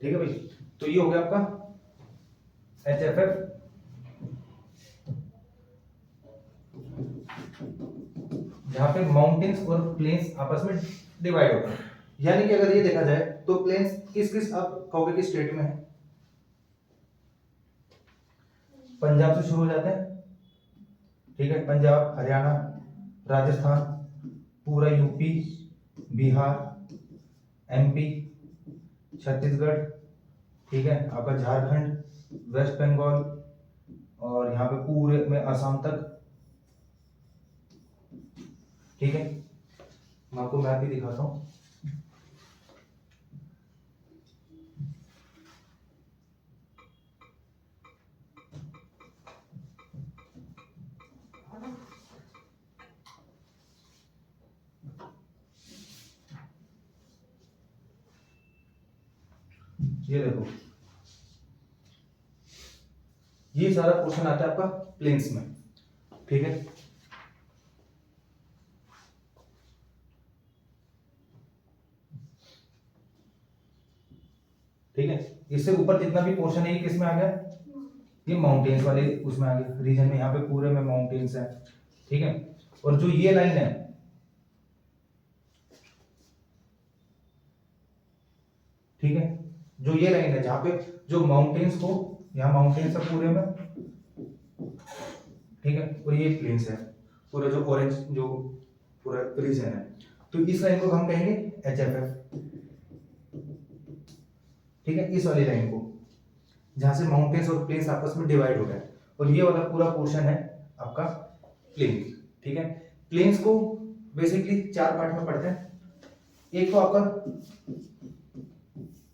ठीक है भाई। तो ये हो गया आपका HFF, जहां पे माउंटेन्स और प्लेन्स आपस में डिवाइड होते हैं। यानी कि अगर ये देखा जाए तो प्लेन्स किस किस आप कहोगे कि स्टेट में है? पंजाब से शुरू हो जाते हैं, ठीक है, पंजाब, हरियाणा, राजस्थान, पूरा यूपी, बिहार, MP, छत्तीसगढ़, ठीक है, आपका झारखंड, वेस्ट बंगाल, और यहाँ पे पूरे में असम तक, ठीक है। मैं आपको मैप भी दिखाता हूँ। ये देखो, ये सारा पोर्शन आता है आपका प्लेन्स में, ठीक है। ठीक है, इससे ऊपर जितना भी पोर्शन है ये किस में आ गया? ये माउंटेन्स वाले उसमें आ गया, रीजन में। यहाँ पे पूरे में माउंटेन्स है, ठीक है। और जो ये लाइन है, ठीक है, जो ये लाइन है जहां पे जो माउंटेन्स को, यहाँ माउंटेन्स है पूरे में, ठीक है, और ये प्लेन्स है, पूरा जो ऑरेंज जो पूरा रीजन है। तो इस लाइन को हम कहेंगे HFF, ठीक है, इस वाली लाइन को, जहां से माउंटेन्स और प्लेन्स आपस में डिवाइड हो गए। और ये वाला पूरा पोर्शन है आपका प्लेन, ठीक है। प्लेन्स को बेसिकली 4 पार्ट में पढ़ते हैं। एक तो आपका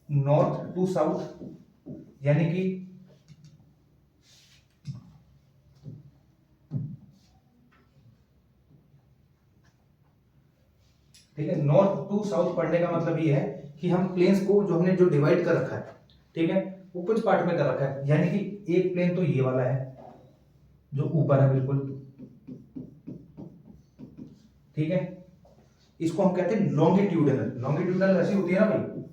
नॉर्थ टू साउथ, यानी कि ठीक है, नॉर्थ टू साउथ पढ़ने का मतलब ये है कि हम प्लेन्स को जो हमने जो डिवाइड कर रखा है, ठीक है, वो कुछ पार्ट में कर रखा है। यानी कि एक प्लेन तो ये वाला है जो ऊपर है बिल्कुल, ठीक है, इसको हम कहते हैं लॉन्गिट्यूडनल। लॉन्गिट्यूडनल ऐसी होती है ना भाई,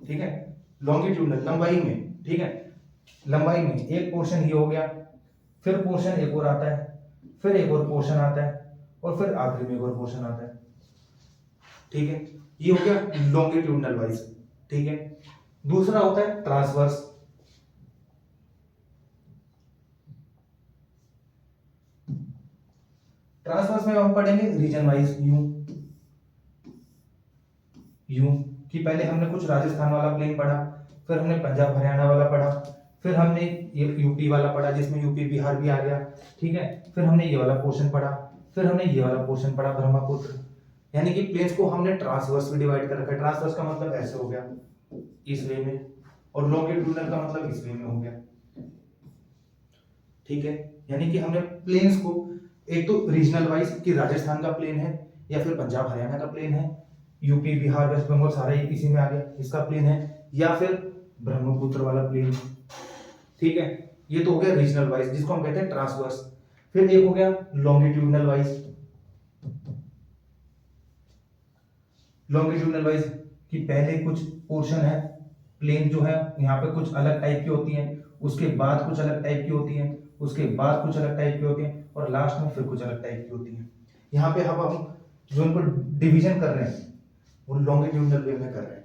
ठीक है, लॉन्गिट्यूडनल लंबाई में, ठीक है, लंबाई में एक पोर्शन ये हो गया, फिर पोर्शन एक और आता है, फिर एक और पोर्शन आता है, और फिर आखिरी में एक और पोर्शन आता है, ठीक है। ये हो गया लॉन्गिट्यूडनल वाइज, ठीक है। दूसरा होता है ट्रांसवर्स। ट्रांसवर्स में हम पढ़ेंगे रीजन वाइज, यूं कि पहले हमने कुछ राजस्थान वाला प्लेन पढ़ा, फिर हमने पंजाब हरियाणा वाला पढ़ा, फिर हमने ये यूपी वाला पढ़ा जिसमें यूपी बिहार भी आ गया, ठीक है, फिर हमने ये वाला पोर्शन पढ़ा, फिर हमने ये वाला पोर्शन पढ़ा ब्रह्मपुत्र। यानी कि प्लेन्स को हमने ट्रांसवर्स में डिवाइड कर रखा है। ट्रांसवर्स का मतलब ऐसे हो गया, इस वे में, और लॉन्गिट्यूडनल का मतलब इस वे में हो गया, ठीक है। यानी कि हमने प्लेन्स को एक तो रीजनल वाइज कि राजस्थान का प्लेन है, या फिर पंजाब हरियाणा का प्लेन है, यूपी बिहार वेस्ट बंगाल सारा एक इसी में आ गया, इसका प्लेन है, या फिर ब्रह्मपुत्र वाला प्लेन, ठीक है। ये तो हो गया रीजनल वाइज जिसको हम कहते हैं ट्रांसवर्स। फिर एक हो गया लॉन्गिट्यूडनल वाइज। लॉन्गिट्यूडनल वाइज कि पहले कुछ पोर्शन है प्लेन जो है यहाँ पे कुछ अलग टाइप की होती है, उसके बाद कुछ अलग टाइप की होती है, उसके बाद कुछ अलग टाइप की होती है, और लास्ट में फिर कुछ अलग टाइप की होती है। यहाँ पे हम जो इनको डिवीजन कर रहे हैं वो लॉन्गिट्यूडनल वे में कर रहे हैं,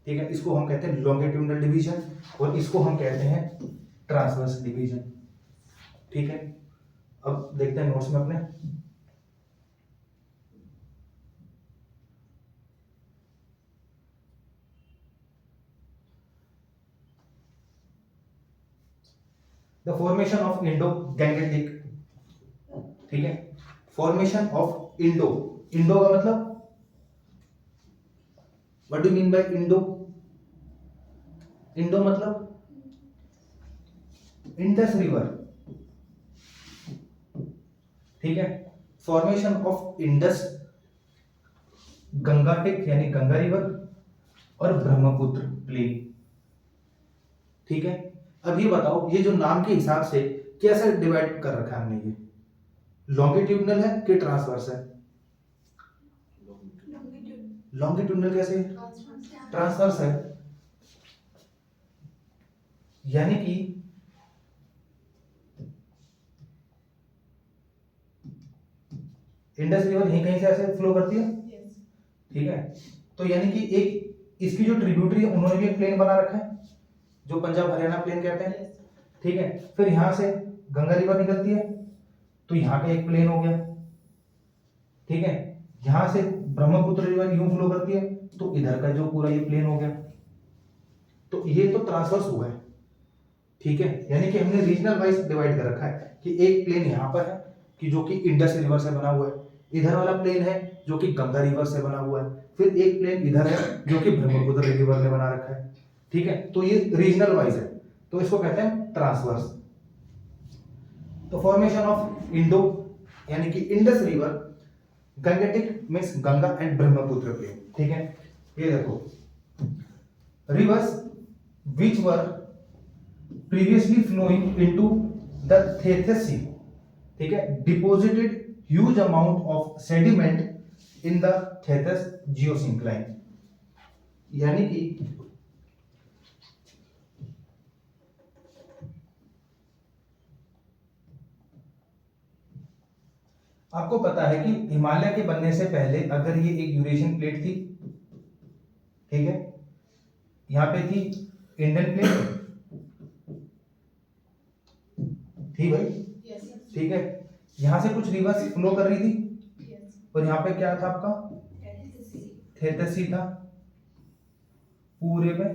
ठीक है। इसको हम कहते हैं लॉन्गिट्यूडनल डिवीजन, और इसको हम कहते हैं ट्रांसवर्स डिवीजन, ठीक है। अब देखते हैं नोट्स में अपने। The formation of Indo Gangetic, ठीक है, फॉर्मेशन ऑफ इंडो। इंडो का मतलब what do mean bye Indo? Indo मतलब इंडस रिवर, ठीक है। फॉर्मेशन ऑफ इंडस, गंगाटिक यानी गंगा रिवर, और ब्रह्मपुत्र प्लेन, ठीक है। अब ये बताओ ये जो नाम के हिसाब से कैसे डिवाइड कर रखा है हमने, ये लॉन्गिट्यूडनल है कि ट्रांसवर्स है? लॉन्गिट्यूडनल कैसे? ट्रांसवर्स है, यानी कि इंडस रिवर यहीं कहीं से ऐसे फ्लो करती है, ठीक है। तो यानी कि एक इसकी जो ट्रिब्यूटरी है उन्होंने भी एक प्लेन बना रखा है जो पंजाब हरियाणा प्लेन कहते हैं, ठीक है। फिर यहां से गंगा रिवर निकलती है तो यहाँ का एक प्लेन हो गया, ठीक है। यहां से ब्रह्मपुत्र रिवर यूं फ्लो करती है तो इधर का जो पूरा ये प्लेन हो गया। तो ये तो ट्रांसवर्स हुआ है, ठीक है। यानी कि हमने रीजनल वाइज डिवाइड कर रखा है कि एक प्लेन यहाँ पर है कि जो कि इंडस रिवर से बना हुआ है, इधर वाला प्लेन है जो कि गंगा रिवर से बना हुआ है, फिर एक प्लेन इधर है जो कि ब्रह्मपुत्र रिवर ने बना रखा है, ठीक है। तो ये रीजनल वाइज है, तो इसको कहते हैं ट्रांसवर्स। तो फॉर्मेशन ऑफ इंडो यानी कि Indus river, Gangetic means Ganga and Brahmaputra plain, ठीक है। ये देखो rivers which were previously flowing into the Tethys Sea, ठीक है, deposited huge amount of sediment in the Tethys geosyncline, यानी कि आपको पता है कि हिमालय के बनने से पहले अगर ये एक यूरेशियन प्लेट थी, ठीक है, यहां पे थी इंडियन प्लेट थी भाई, ठीक है। यहां से कुछ रिवर्स फ्लो कर रही थी और यहाँ पे क्या था आपका थेथस सी था पूरे में,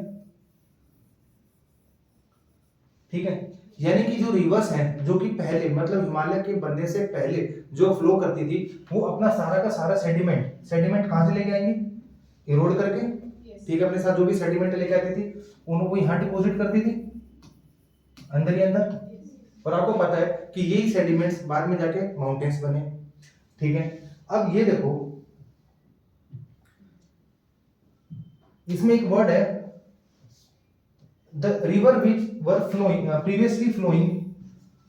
ठीक है। यानी कि जो रिवर्स हैं जो कि पहले मतलब हिमालय के बनने से पहले जो फ्लो करती थी वो अपना सारा का सारा सेडिमेंट कहां से लेके आएंगी, इरोड करके, ठीक है। अपने साथ जो भी सेडिमेंट लेके आती थी उनको यहाँ डिपॉजिट करती थी अंदर ही अंदर, और आपको पता है कि यही सेडिमेंट्स बाद में जाके माउंटेन्स बने, ठीक है। अब ये देखो इसमें एक वर्ड है the river which were flowing previously flowing,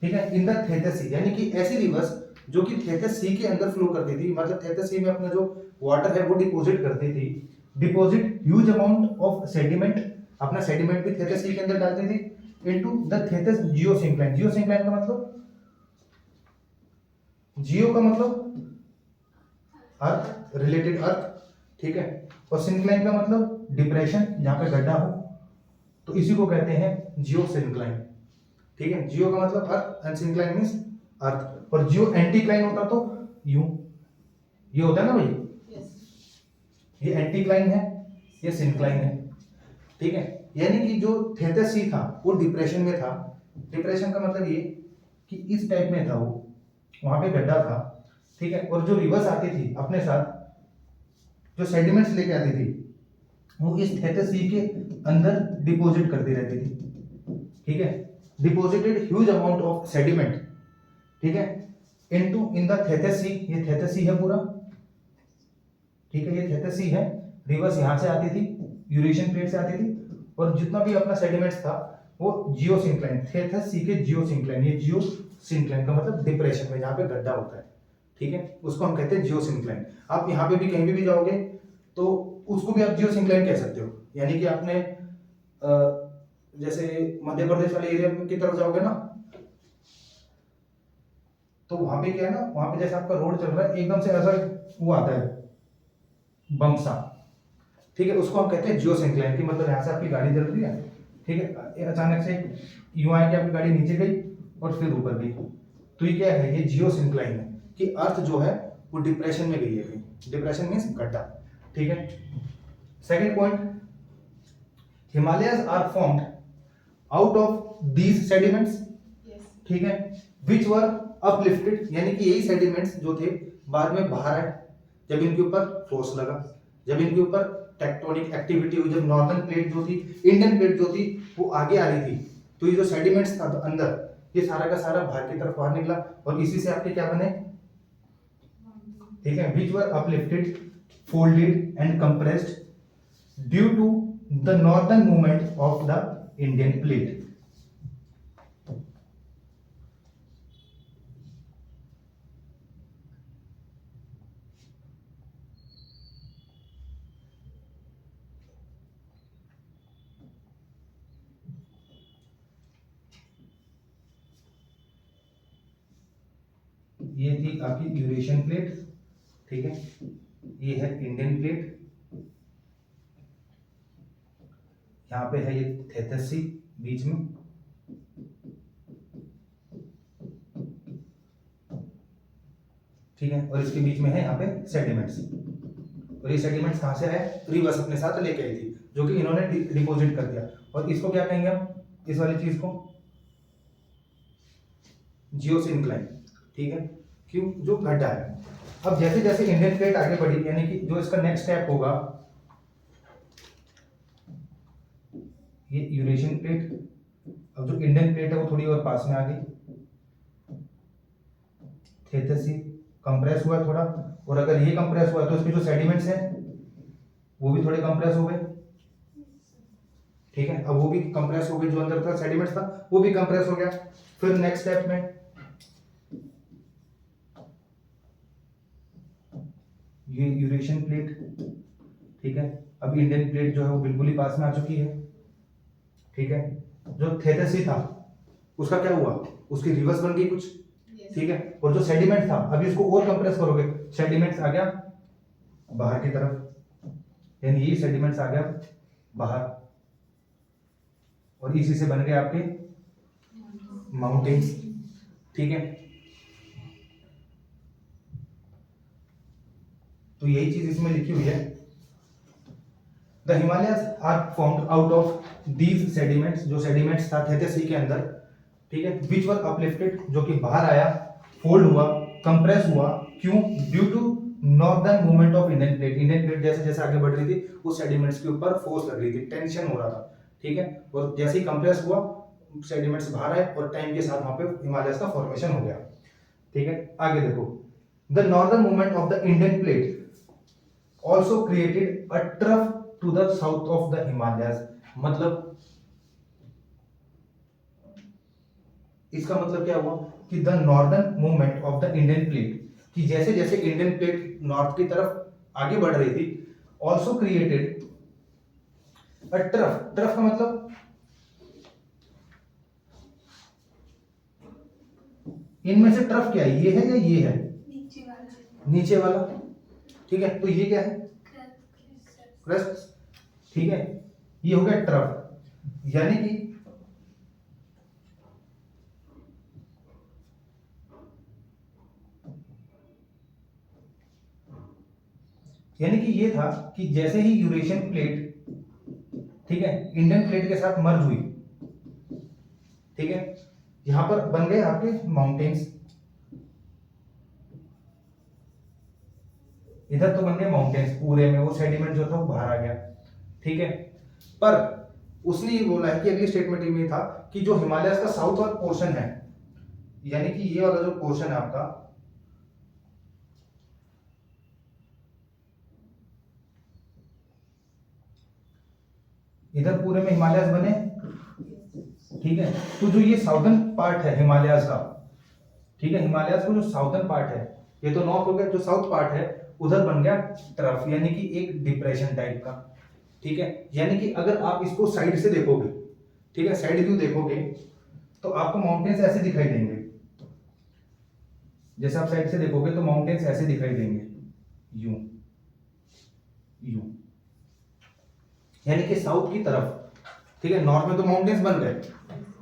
ठीक है, इन द थेथस सी, यानी कि ऐसी रिवर्स जो कि थेथस सी के अंदर फ्लो करती थी, मतलब थेथस सी में अपना जो वाटर है वो डिपॉजिट करती थी, deposit huge amount of sediment, अपना सेडिमेंट भी थेथस सी के अंदर डालती थी इनटू द थेथस जियोसिंक्लाइन। जियोसिंक्लाइन का मतलब, जियो का मतलब अर्थ, रिलेटेड अर्थ, ठीक है, और सिंक्लाइन का मतलब डिप्रेशन जहां पे गड्ढा हो, तो इसी को कहते हैं जियो सिंक्लाइन, ठीक है। जियो का मतलब अर्थ एंड सिंक्लाइन मींस अर्थ, और जियो एंटीक्लाइन होता तो यूं, ये होता है ना भाई, ये एंटीक्लाइन है, ये सिंक्लाइन है, ठीक है। यानी कि जो थेथस सी था वो डिप्रेशन में था, डिप्रेशन का मतलब ये कि इस टाइप में था वो, वहां पे गड्ढा था, ठीक है। और जो रिवर्स आती थी अपने साथ जो सेडिमेंट्स लेके आती थी वो इस थेथस सी के अंदर डिपॉजिट करती रहती थी, ठीक है। Deposited huge amount of sediment, ठीक है, इनटू इन द थेथस सी, ये थेथस सी है पूरा, ठीक है, ये थेथस सी है। रिवर्स यहां से आती थी, यूरेशियन प्लेट से आती थी, और जितना भी अपना सेडिमेंट्स था वो जियोसिंक्लाइन, थेथस सी के जियोसिंक्लाइन, ये जियोसिंक्लाइन का मतलब डिप्रेशन में जहां पे गड्ढा होता है, ठीक है, उसको हम कहते हैं जियोसिंक्लाइन। आप यहाँ पे भी कहीं भी जाओगे तो उसको भी आप जियोसिंक्लाइन कह सकते हो, यानी कि आपने जैसे मध्य प्रदेश वाले एरिया की तरफ जाओगे ना तो वहां पे क्या है ना, वहां पे जैसे आपका रोड चल रहा है एकदम से ऐसा वो आता है बम्प सा, ठीक है, उसको हम कहते हैं जियोसिंक्लाइन, की मतलब यहाँ से आपकी गाड़ी चल रही है, ठीक है, अचानक से यूं आए कि आपकी गाड़ी नीचे गई और फिर ऊपर गई, तो ये क्या है, ये जियोसिंक्लाइन है कि अर्थ जो है वो डिप्रेशन में गई है कहीं, डिप्रेशन मींस गड्ढा, ठीक है। Second point, Himalayas are formed out of these sediments, ठीक है, विच वर अपलिफ्टेड, यानी कि यही सेडिमेंट्स जो थे बाद में बाहर आए जब इनके ऊपर फोर्स लगा, जब इनके ऊपर टेक्टोनिक एक्टिविटी हुई, जब नॉर्दर्न प्लेट जो थी, इंडियन प्लेट जो थी वो आगे आ रही थी, तो ये जो सेडिमेंट्स था तो अंदर ये सारा का सारा बाहर की तरफ बाहर निकला और इसी से आपके क्या बने, ठीक है, which were uplifted, folded and compressed due to the northern movement of the Indian plate. ये थी आपकी यूरेशियन प्लेट, ठीक है, ये है इंडियन प्लेट, यहाँ पे है ये थेथस सी बीच में, ठीक है, और इसके बीच में है यहाँ पे सेडिमेंट्स, और ये सेडिमेंट्स कहाँ से आए, रिवर्स अपने साथ लेके आई थी, जो कि इन्होंने डिपॉजिट कर दिया, और इसको क्या कहेंगे हम, इस वाली चीज को जियोसिंक्लाइन, ठीक है, क्यों, जो गड्ढा है। अब जैसे जैसे इंडियन प्लेट आगे बढ़ी, यानी कि जो इसका नेक्स्ट स्टेप होगा, ये यूरेशियन प्लेट, अब जो इंडियन प्लेट है वो थोड़ी और पास में आ गई, थेथस सी कंप्रेस हुआ थोड़ा, और अगर ये कंप्रेस हुआ तो इसके जो सेडिमेंट्स हैं वो भी थोड़े कंप्रेस हो गए, ठीक है, अब वो भी कंप्रेस हो गए, जो अंदर था सेडिमेंट्स था वो भी कंप्रेस हो गया। फिर नेक्स्ट स्टेप में ये यूरेशियन प्लेट, ठीक है, अब इंडियन प्लेट जो है वो बिल्कुल ही पास में आ चुकी है, ठीक है, जो थेथस सी था उसका क्या हुआ, उसकी रिवर्स बन गई कुछ, ठीक है, और जो सेडिमेंट था अभी इसको और कंप्रेस करोगे, सेडिमेंट्स आ गया बाहर की तरफ, यानी ये सेडिमेंट्स आ गया बाहर, और इसी से बन गए आपके माउंटेन्स, ठीक है। तो यही चीज इसमें लिखी हुई है, the Himalayas are formed out of these sediments, जो सेडिमेंट्स था थेथस सी के अंदर, ठीक है, विच वर अपलिफ्टेड, जो कि बाहर आया, फोल्ड हुआ, कंप्रेस हुआ, क्यों, due to northern movement of Indian plate, Indian plate जैसे जैसे आगे बढ़ रही थी उस सेडिमेंट्स के ऊपर फोर्स लग रही थी, टेंशन हो रहा था, ठीक है, और जैसे ही कंप्रेस हुआ सेडिमेंट्स बाहर आए और टाइम के साथ वहां पे हिमालयस का फॉर्मेशन हो गया, ठीक है। आगे देखो, the northern movement of the Indian plate also created a trough to the south of the Himalayas, मतलब इसका मतलब क्या हुआ कि the northern movement of the Indian plate, कि जैसे जैसे इंडियन प्लेट नॉर्थ की तरफ आगे बढ़ रही थी, also created a trough, trough का मतलब इनमें से ट्रफ क्या है, ये है या ये है, नीचे वाला, ठीक है, तो ये क्या है, क्रस्ट, ठीक है, ये हो गया ट्रफ, यानी कि ये था कि जैसे ही यूरेशियन प्लेट, ठीक है, इंडियन प्लेट के साथ मर्ज हुई, ठीक है, यहां पर बन गए आपके माउंटेन्स, इधर तो बन गए माउंटेन्स पूरे में, वो सेडिमेंट जो था वो बाहर आ गया, ठीक है, पर उसने ये बोला है कि अगली स्टेटमेंट में था कि जो हिमालयस का साउथ वाला पोर्शन है, यानी कि ये वाला जो पोर्शन है आपका, इधर पूरे में हिमालयस बने, ठीक है, तो जो ये साउथर्न पार्ट है हिमालयस का, ठीक है, हिमालयस का जो साउथर्न पार्ट है, ये तो नॉर्थ हो गया, जो साउथ पार्ट है उधर बन गया ट्रफ, यानी कि एक डिप्रेशन टाइप का, ठीक है, यानी कि अगर आप इसको साइड से देखोगे, ठीक है, साइड व्यू देखोगे तो आपको माउंटेन्स ऐसे दिखाई देंगे, जैसे आप साइड से देखोगे तो माउंटेन्स ऐसे दिखाई देंगे, यूं यूं, यानी कि साउथ की तरफ, ठीक है, नॉर्थ में तो माउंटेन्स बन गए,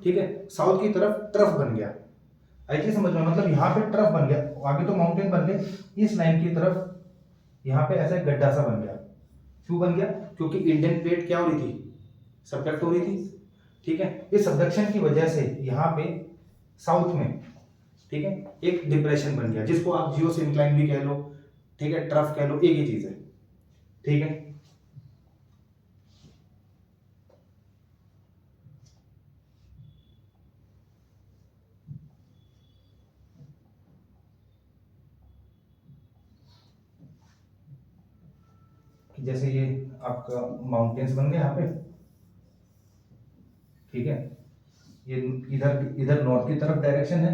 ठीक है, साउथ की तरफ ट्रफ बन गया, ऐसे समझ लो, मतलब यहाँ पे ट्रफ बन गया, आगे तो माउंटेन बन गए, इस लाइन की तरफ यहाँ पे ऐसा गड्ढा सा बन गया, क्यों बन गया, क्योंकि इंडियन प्लेट क्या हो रही थी, सबडक्ट हो रही थी, ठीक है, इस सबडक्शन की वजह से यहाँ पे साउथ में, ठीक है, एक डिप्रेशन बन गया, जिसको आप जियोसिंक्लाइन भी कह लो, ठीक है, ट्रफ कह लो, एक ही चीज है, ठीक है। कि जैसे ये आपका माउंटेन्स बन गए यहाँ पे, ठीक है, ये इधर इधर नॉर्थ की तरफ डायरेक्शन है,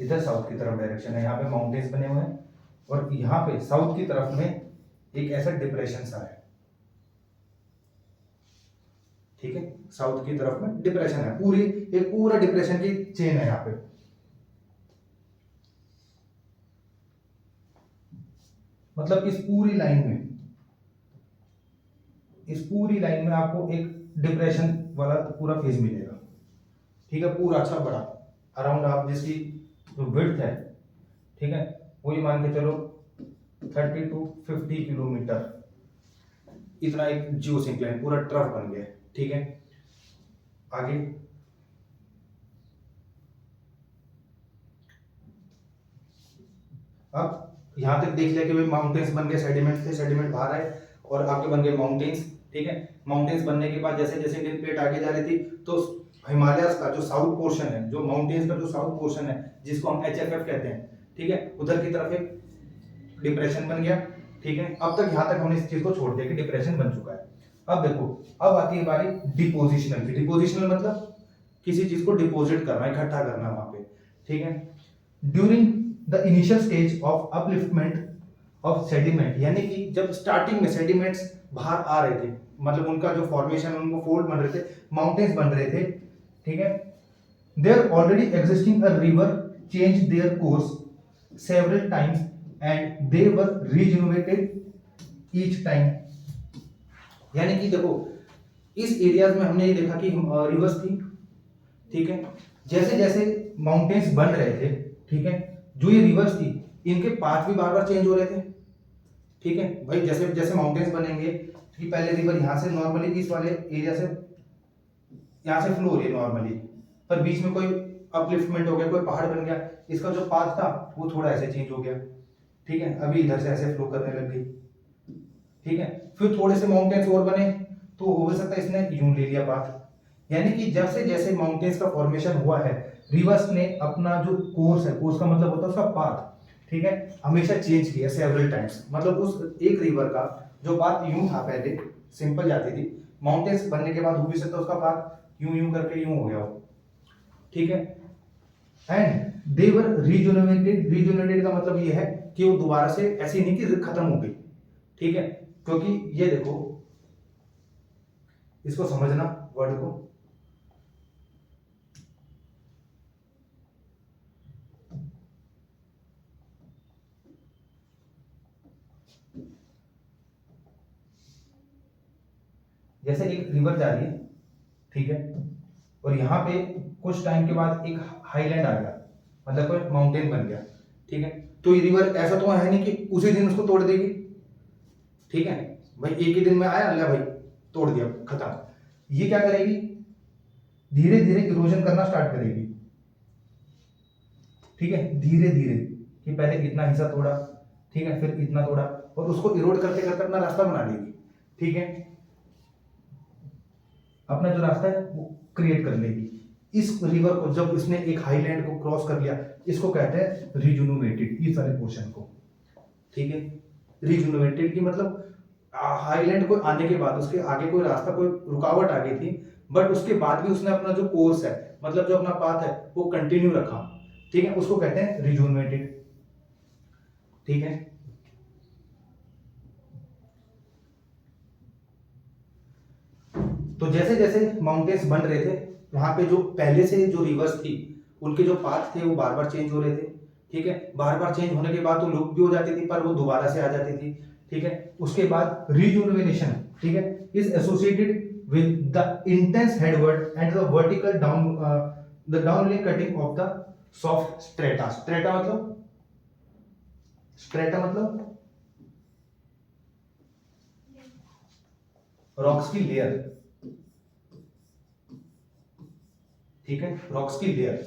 इधर साउथ की तरफ डायरेक्शन है, यहाँ पे माउंटेन्स बने हुए हैं, और यहाँ पे साउथ की तरफ में एक ऐसा डिप्रेशन सा है, ठीक है, साउथ की तरफ में डिप्रेशन है, पूरी एक पूरा डिप्रेशन की चेन है यहाँ पे, मतलब इस पूरी लाइन में आपको एक डिप्रेशन वाला पूरा फेज मिलेगा। ठीक है, पूरा अच्छा बड़ा अराउंड आप जिसकी जो विड्थ है, ठीक है, वो ये मान के चलो 30 to 50 किलोमीटर, इतना एक जियो सिंक्लाइन पूरा ट्रफ बन गया। ठीक है, आगे अब यहां तक देख लिया कि भाई माउंटेन्स बन गए, सेडिमेंट थे, सेडिमेंट बाहर आए और आपके बन गए माउंटेन्स। ठीक है, माउंटेन्स बनने के बाद जैसे जैसे इंडियन प्लेट आगे जा रही थी तो हिमालयस का जो साउथ पोर्शन है, जो माउंटेन्स का जो साउथ पोर्शन है जिसको हम HFF कहते हैं, ठीक है, उधर की तरफ एक डिप्रेशन बन गया। ठीक है, अब तक यहां तक हमने इस चीज को छोड़ दिया कि डिप्रेशन बन चुका है। अब देखो, अब आती है बारी डिपोजिशनल की। डिपोजिशनल मतलब किसी चीज को डिपोजिट करना, इकट्ठा करना वहां पे। ठीक है, during the initial stage of upliftment of sediment, यानी कि जब स्टार्टिंग में सेडिमेंट्स बाहर आ रहे थे, मतलब उनका जो फॉर्मेशन, उनको फोल्ड बन रहे थे, माउंटेन्स बन रहे थे। ठीक है, there already existing a river change their course several times and they were regenerated each time. यानी कि देखो, इस एरियाज में हमने ये देखा कि रिवर्स थी। ठीक है, जैसे जैसे माउंटेन्स बन रहे थे, ठीक है, जो ये रिवर्स थी इनके पाथ भी बार बार चेंज हो रहे थे। ठीक है भाई, जैसे जैसे माउंटेन्स बनेंगे कि पहले रिवर यहाँ से नॉर्मली इस वाले एरिया से यहाँ से फ्लो हो रही है नॉर्मली, पर बीच में कोई अपलिफ्टमेंट हो गया, कोई पहाड़ बन गया, इसका जो पाथ था वो थोड़ा ऐसे चेंज हो गया। ठीक है, अभी इधर से ऐसे फ्लो करने लग गई। ठीक है, फिर थोड़े से माउंटेन्स और बने तो हो सकता है इसने यूं ले लिया पाथ। यानी कि जैसे जैसे माउंटेन्स का फॉर्मेशन हुआ है, रिवर्स ने अपना जो कोर्स है, कोर्स का मतलब होता है उसका पाथ, ठीक है, हमेशा चेंज किया सेवरल टाइम्स। मतलब उस एक रिवर का जो पाथ यूं था पहले, सिंपल जाती थी, माउंटेन्स बनने के बाद हो भी सकता उसका पाथ यूं यूं करके यूं हो गया हो। ठीक है, and they were regenerated. Regenerated का मतलब ये है कि वो दोबारा से ऐसी नहीं कि खत्म हो गई। ठीक है, क्योंकि ये देखो, इसको समझना वर्ड को, जैसे एक रिवर जा रही है, ठीक है, और यहाँ पे कुछ टाइम के बाद एक हाईलैंड आ गया, मतलब कोई माउंटेन बन गया। ठीक है, तो ये रिवर ऐसा तो है नहीं कि उसी दिन उसको तोड़ देगी। ठीक है भाई, एक ही दिन में आया अल्लाह भाई तोड़ दिया, खत्म। ये क्या करेगी, धीरे धीरे इरोजन करना स्टार्ट करेगी। ठीक है, धीरे धीरे, कि पहले इतना हिस्सा तोड़ा, ठीक है, फिर इतना तोड़ा, और उसको इरोड करते करते अपना रास्ता बना लेगी। ठीक है, अपना जो रास्ता है वो क्रिएट कर लेगी। इस रिवर को जब इसने एक हाईलैंड को क्रॉस कर लिया, इसको कहते हैं रिजुनोवेटेड, इस वाले पोर्शन को। ठीक है, रिजुनोवेटेड की मतलब हाईलैंड को आने के बाद उसके आगे कोई रास्ता, कोई रुकावट आ गई थी, बट उसके बाद भी उसने अपना जो कोर्स है, मतलब जो अपना पाथ है वो कंटिन्यू रखा। ठीक है, उसको कहते हैं रिजुनोवेटेड। ठीक है, तो जैसे जैसे माउंटेन्स बन रहे थे, वहां पे जो पहले से जो रिवर्स थी उनके जो पाथ थे वो बार बार चेंज हो रहे थे। ठीक है, बार बार चेंज होने के बाद तो लुक भी हो जाती थी, पर वो दोबारा से आ जाती थी। ठीक है, उसके बाद रिजुनोवेशन, ठीक है, is associated with the intense headward and the vertical down, the downward cutting of the soft strata. Strata मतलब रॉक्स की लेयर। ठीक है, रॉक्स की लेयर।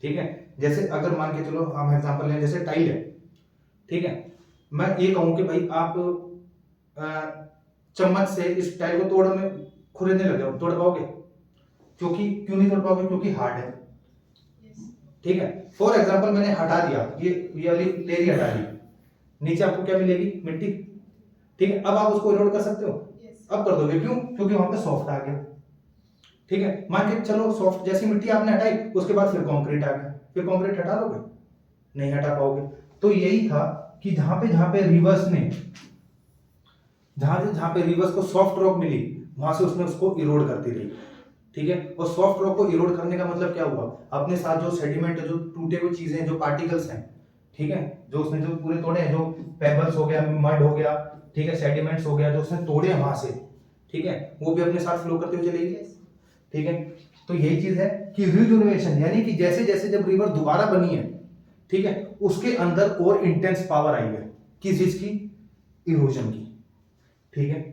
ठीक है, जैसे अगर मान के चलो हम एग्जांपल लें, जैसे टाइल है। ठीक है, मैं ये कहूं कि भाई आप चम्मच से इस टाइल को तोड़ने खुरेदने लगे हो, तोड़ पाओगे? क्योंकि क्यों नहीं तोड़ पाओगे? क्योंकि हार्ड है। ठीक है, फॉर एग्जांपल मैंने हटा दिया, ये वाली लेयर ही हटा दी, नीचे आपको क्या मिलेगी? मिट्टी। ठीक है, अब आप उसको इरोड कर सकते हो? अब कर दोगे, क्यों? क्योंकि वहां पे सॉफ्ट आ गया। ठीक है, मान के चलो सॉफ्ट जैसी मिट्टी आपने हटाई, उसके बाद फिर कंक्रीट आ गया, फिर कंक्रीट हटा लोगे? नहीं हटा पाओगे। तो यही था कि जहां पे रिवर्स ने, जहां पे रिवर्स को सॉफ्ट रॉक मिली, वहां से उसने उसको इरोड करती रही। ठीक है, और सॉफ्ट रॉक को इरोड करने का मतलब क्या हुआ? अपने साथ जो सेडिमेंट, जो टूटे हुए चीजें, जो पार्टिकल्स हैं, ठीक है, जो उसने जो पूरे तोड़े हैं, जो पेबल्स हो गया, मड हो गया, ठीक है, सेडिमेंट्स हो गया, जो उसने तोड़े हैं वहां से, ठीक है, वो भी अपने साथ फ्लो करते हुए चलेगी। ठीक है, तो यही चीज है कि रिजुनवेशन, यानी कि जैसे जैसे जब रिवर दोबारा बनी है, ठीक है, उसके अंदर और इंटेंस पावर आई है, किस चीज की, इरोजन की। ठीक है,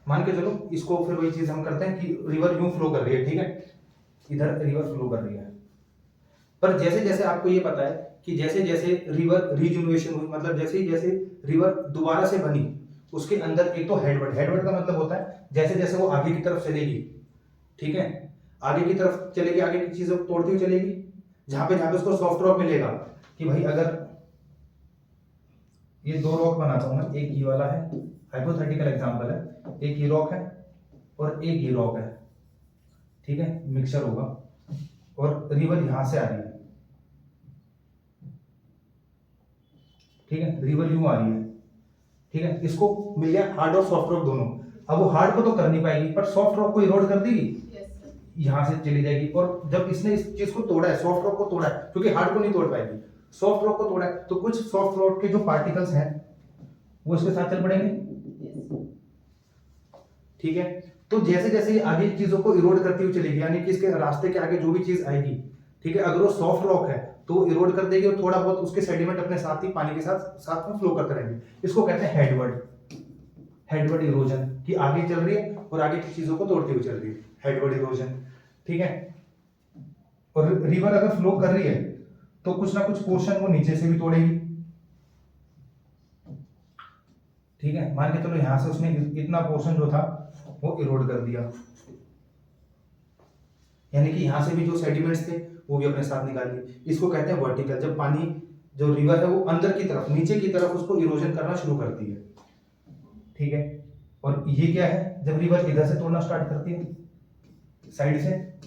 मान के चलो इसको, फिर वही चीज हम करते हैं कि रिवर यूं फ्लो कर रही है, ठीक है, इधर रिवर फ्लो कर रही है, पर जैसे जैसे आपको ये पता है कि जैसे जैसे रिवर रीजुनवेशन हुई, मतलब जैसे जैसे रिवर दोबारा से बनी, उसके अंदर एक तो हेडवर्ड, हेडवर्ड का मतलब होता है जैसे जैसे वो आगे की तरफ चलेगी, ठीक है, आगे की तरफ चलेगी, आगे की चीजों को तोड़ती हुई चलेगी, जहां पे उसको सॉफ्ट रॉक मिलेगा, कि भाई अगर ये दो रॉक बनाता हूं मैं, एक ये वाला है, हाइपोथेटिकल एग्जांपल है, एक ये रॉक है और एक ये रॉक है, ठीक है, मिक्सचर होगा, और रिवर यहां से आ रही है, ठीक है, रिवर यूं आ रही है, ठीक है, इसको मिल गया हार्ड और सॉफ्ट रॉक दोनों। अब वो हार्ड को तो कर नहीं पाएगी, पर सॉफ्ट रॉक को इरोड कर देगी, यहां से चली जाएगी, और जब इसने इस चीज को तोड़ा है, सॉफ्ट रॉक को तोड़ा है, क्योंकि हार्ड को नहीं तोड़ पाएगी, सॉफ्ट रॉक को तोड़ा है, तो कुछ सॉफ्ट रॉक के जो पार्टिकल्स हैं वो इसके साथ चल पड़ेंगे। ठीक है, तो जैसे जैसे ये आगे चीजों को इरोड करती हुई चलेगी, यानी कि इसके रास्ते के आगे जो भी चीज आएगी, ठीक है, अगर वो सॉफ्ट रॉक है तो इरोड कर देगी, और थोड़ा बहुत उसके सेडिमेंट अपने साथ ही पानी के साथ साथ में फ्लो करते रहेंगे, इसको कहते हैं हेडवर्ड, हेडवर्ड इरोजन, कि आगे चल रही है और आगे की चीजों को तोड़ती हुई चल रही है, हेडवर्ड इरोजन। ठीक है, और रिवर अगर फ्लो कर रही है तो कुछ ना कुछ पोर्शन वो नीचे से भी तोड़ेगी। ठीक है, मान के चलो यहां से उसने इतना पोर्शन जो था वो इरोड कर दिया, यानी कि यहां से भी जो सेडिमेंट्स थे वो भी अपने साथ निकाल लिए, इसको कहते हैं वर्टिकल, जब पानी जो रिवर है वो अंदर की तरफ, नीचे की तरफ उसको इरोजन करना शुरू करती है। ठीक है, और ये क्या है, जब रिवर इधर से तोड़ना स्टार्ट करती है साइड से,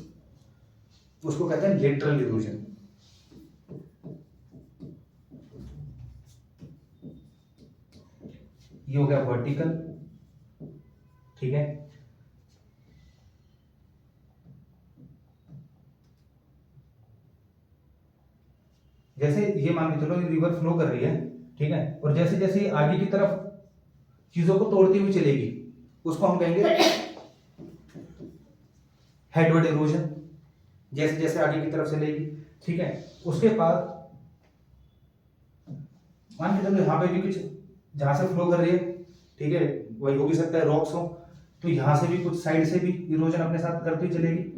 उसको कहते हैं लेटरल इरोजन। ये हो गया वर्टिकल। ठीक है, जैसे ये मान के चलो ये रिवर फ्लो कर रही है, ठीक है, और जैसे जैसे ये आगे की तरफ चीजों को तोड़ती हुई चलेगी, उसको हम कहेंगे हेडवर्ड इरोजन, जैसे जैसे आगे की तरफ चलेगी। ठीक है, उसके बाद मान के चलो यहाँ पे भी कुछ जहां से फ्लो कर रही है, ठीक है, वही हो भी सकता है रॉक्स हो, तो यहां से भी कुछ साइड से भी इरोजन अपने साथ करती हुई चलेगी,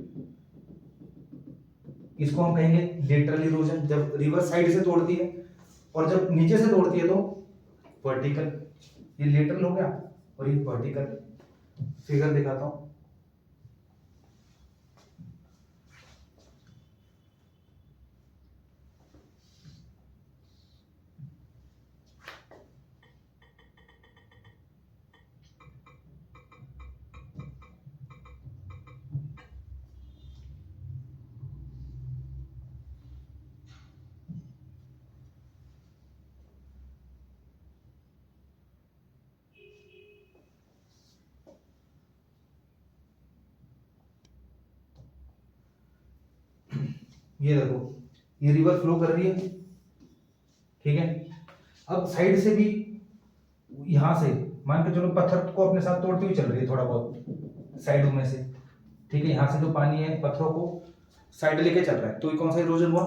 इसको हम कहेंगे लेटरल इरोजन, जब रिवर साइड से तोड़ती है, और जब नीचे से तोड़ती है तो वर्टिकल। ये लेटरल हो गया और ये वर्टिकल। फिगर दिखाता हूं, ये देखो, ये रिवर फ्लो कर रही है, ठीक है, अब साइड से भी यहां से मान के चलो पत्थर को अपने साथ तोड़ती हुई चल रही है थोड़ा बहुत साइडों में से, ठीक है, यहां से जो पानी है पत्थरों को साइड लेके चल रहा है, तो ये कौन सा इरोजन हुआ,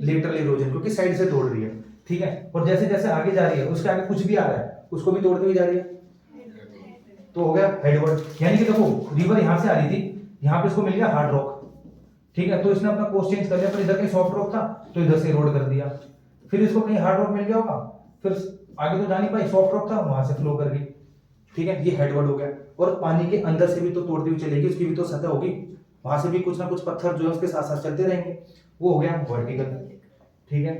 लेटरल इरोजन, क्योंकि साइड से तोड़ रही है। ठीक है, और जैसे जैसे आगे जा रही है उसके आगे कुछ भी आ रहा है उसको भी तोड़ती हुई जा रही है, तो हो गया हेडवर्ड, यानी कि देखो रिवर यहां से आ रही थी, यहां पे इसको मिल गया हार्ड रॉक, ठीक है, तो इसने अपना कोर्स चेंज कर लिया, पर इधर कहीं सॉफ्ट रॉक था तो इधर से रोड कर दिया, फिर इसको कहीं हार्ड रॉक मिल गया होगा, फिर आगे तो जा नहीं पाई, सॉफ्ट रॉक था वहां से फ्लो कर गई। ठीक है, ये हेडवर्ड हो गया, और पानी के अंदर से भी तो तोड़ती हुई चलेगी, उसकी भी तो सतह होगी, वहां से भी कुछ ना कुछ पत्थर जो है उसके साथ साथ चलते रहेंगे, वो हो गया वर्टिकल। ठीक है,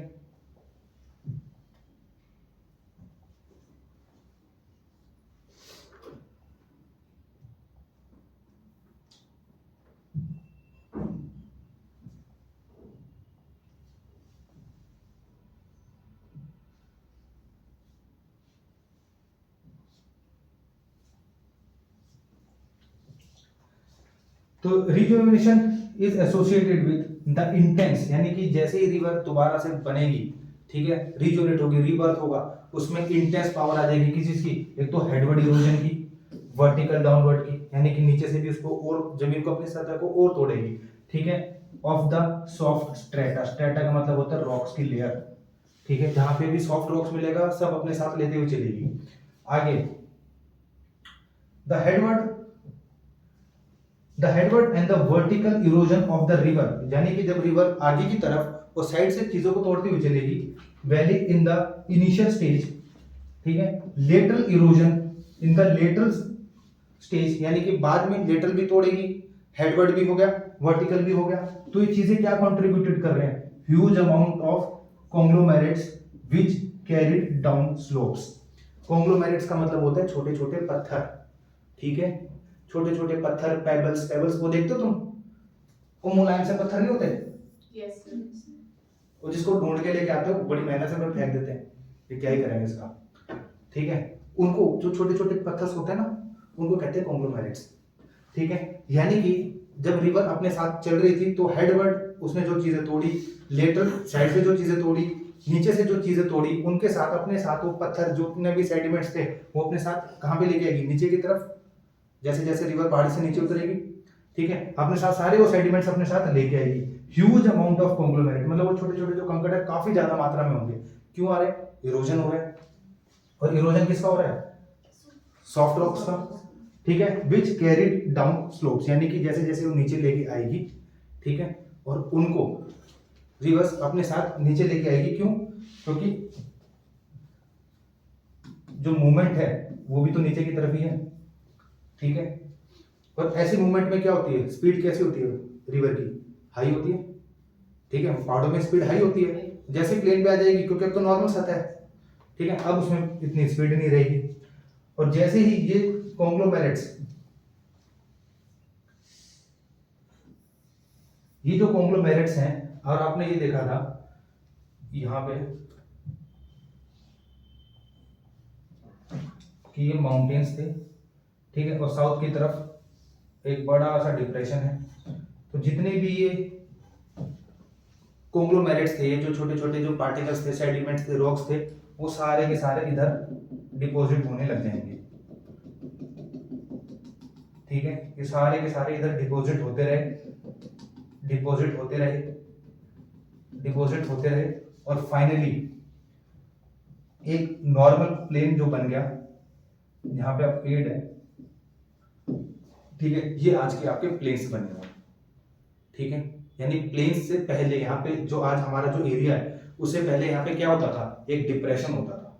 तो rejuvenation is associated with the intense, यानी कि जैसे ही रिवर दोबारा से बनेगी, ठीक है, रिजुविनेट होगी, रीबर्थ होगा, उसमें इंटेंस पावर आ जाएगी किस चीज की, एक तो हेडवर्ड इरोजन की, वर्टिकल डाउनवर्ड की, यानी कि नीचे से भी उसको और जमीन को अपनी सतह को और तोड़ेगी, ठीक है, of the soft strata, strata का मतलब होता है रॉक्स की लेयर, ठीक है, जहां पे भी सॉफ्ट रॉक्स मिलेगा सब अपने साथ लेते हुए चलेगी। आगे the headword and the vertical erosion of the river, यानी कि जब रिवर आगे की तरफ और साइड से चीजों को तोड़ती हुई चलेगी, valley in the initial stage, ठीक है, lateral erosion in the lateral stage, यानी कि बाद में लेटरल भी तोड़ेगी, हेडवर्ड भी हो गया, वर्टिकल भी हो गया, तो ये चीजें क्या कंट्रीब्यूटेड कर रहे हैं, huge amount of conglomerates which carried down slopes. Conglomerates का मतलब होता है छोटे छोटे पत्थर, ठीक है, छोटे छोटे पत्थर, पेबल्स, पेबल्स वो देखते हो तुम, वो मुलायम से पत्थर नहीं होते, यस सर। वो जिसको ढूंढ के लेके आते हो बड़ी मेहनत से फिर फेंक देते हैं, ये क्या ही करेंगे इसका, ठीक है, उनको जो छोटे छोटे पत्थर होते हैं ना उनको कहते हैं कॉन्ग्लोमेरेट्स, ठीक है, यानी कि जब रिवर अपने साथ चल रही थी तो हेडवर्ड उसने जो चीजें तोड़ी, लेटरल साइड से जो चीजें तोड़ी, नीचे से जो चीजें तोड़ी, उनके साथ अपने साथ वो पत्थर जितने भी सेडिमेंट्स थे वो अपने साथ कहां पे लेके आएगी, नीचे की तरफ, जैसे जैसे रिवर पहाड़ी से नीचे उतरेगी, ठीक है, अपने साथ सारे वो सेडिमेंट्स अपने साथ लेके आएगी। ह्यूज अमाउंट ऑफ कॉन्ग्लोमेरेट, मतलब वो छोटे छोटे जो कंकड़ है काफी ज्यादा मात्रा में होंगे, क्यों आ रहे हैं, इरोजन हो रहा है, और इरोजन किसका हो रहा है, सॉफ्ट रॉक्स का, ठीक है, विच कैरिड डाउन स्लोप्स, यानी कि जैसे जैसे वो नीचे लेके आएगी, ठीक है, और उनको रिवर्स अपने साथ नीचे लेके आएगी, क्यों, क्योंकि जो मूवमेंट है वो भी तो नीचे की तरफ ही है, ठीक है, और ऐसे मूवमेंट में क्या होती है, स्पीड कैसी होती है रिवर की, हाई होती है, ठीक है, पहाड़ों में स्पीड हाई होती है, जैसे प्लेन पे आ जाएगी क्योंकि अब तो नॉर्मल सतह है, ठीक है, अब उसमें इतनी स्पीड नहीं रहेगी, और जैसे ही ये कॉन्ग्लोमेरेट्स, ये जो कॉन्ग्लोमेरेट्स हैं, और आपने ये देखा था यहां पे कि ये माउंटेन्स थे, ठीक है, और साउथ की तरफ एक बड़ा सा डिप्रेशन है, तो जितने भी ये कॉन्ग्लोमेरेट्स थे, ये जो छोटे छोटे जो पार्टिकल्स थे, सेडिमेंट्स थे, रॉक्स थे, वो सारे के सारे इधर डिपॉजिट होने लग जाएंगे, ठीक है, ये सारे के सारे इधर डिपॉजिट होते रहे, डिपॉजिट होते रहे, डिपॉजिट होते रहे, और फाइनली एक नॉर्मल प्लेन जो बन गया, यहाँ पे आप पेड़ है, ठीक है, ये आज के आपके प्लेन्स बने हुए, ठीक है, यानी प्लेन्स से पहले यहाँ पे जो आज हमारा जो एरिया है उससे पहले यहाँ पे क्या होता था, एक डिप्रेशन होता था,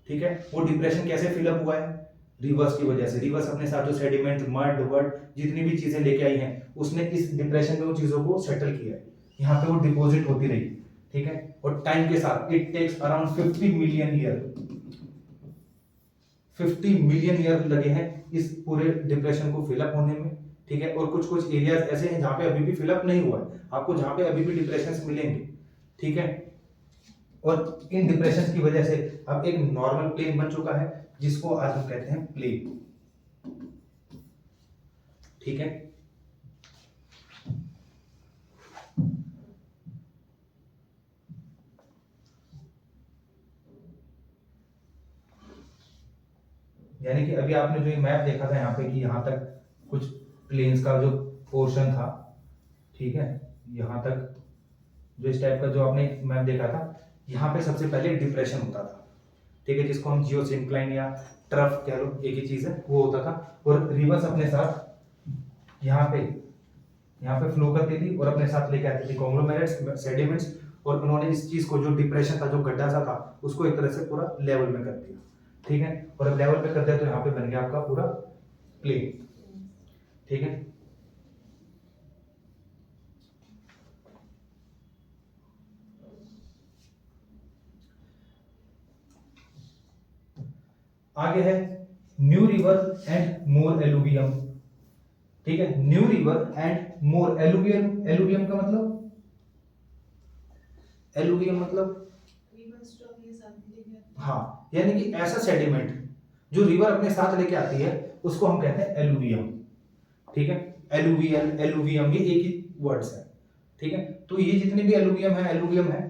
ठीक है, वो डिप्रेशन कैसे फिलअप हुआ है, रिवर्स की वजह से, रिवर्स अपने साथ जो सेडिमेंट, मड, वर्ड, जितनी भी चीजें लेके आई हैं उसने इस डिप्रेशन में वो चीजों को सेटल किया है, यहाँ पे वो डिपॉजिट होती रही, ठीक है, और टाइम के साथ it takes around 50 million year, 50 million year लगे हैं इस पूरे डिप्रेशन को फिलअप होने में, ठीक है, और कुछ कुछ एरियाज ऐसे हैं जहां पे अभी भी फिलअप नहीं हुआ है, आपको जहां पे अभी भी डिप्रेशंस मिलेंगे, ठीक है, और इन डिप्रेशंस की वजह से अब एक नॉर्मल प्लेन बन चुका है जिसको आज हम कहते हैं प्लेन, ठीक है, यानी कि अभी आपने जो ये मैप देखा था यहाँ पे कि यहाँ तक कुछ प्लेन्स का जो पोर्शन था, ठीक है, यहाँ तक जो इस टाइप का जो आपने मैप देखा था, यहाँ पे सबसे पहले डिप्रेशन होता था, ठीक है, जिसको हम जियोसिंक्लाइन या ट्रफ कह लो, एक ही चीज है, वो होता था, और रिवर्स अपने साथ यहाँ पे फ्लो करती थी और अपने साथ लेके आती थी कॉन्ग्लोमेरेट्स, सेडिमेंट्स, और उन्होंने इस चीज को जो डिप्रेशन था, जो गड्ढा सा था, उसको एक तरह से पूरा लेवल में कर दिया, ठीक है, और अब लेवल पे कर दिया तो यहाँ पे बन गया आपका पूरा प्लेन, ठीक है, आगे है new river and more alluvium, ठीक है, new river and more alluvium, alluvium का मतलब, एलुवियम मतलब रिवर स्टॉक ये साथ में लेके आते हैं। हाँ, यानी कि ऐसा सेडिमेंट जो रिवर अपने साथ लेके आती है उसको हम कहते हैं एलुवियम, ठीक है, एलुवियल, एलुवियम, ये एक ही वर्ड्स है, ठीक है। तो ये जितने भी एलुवियम है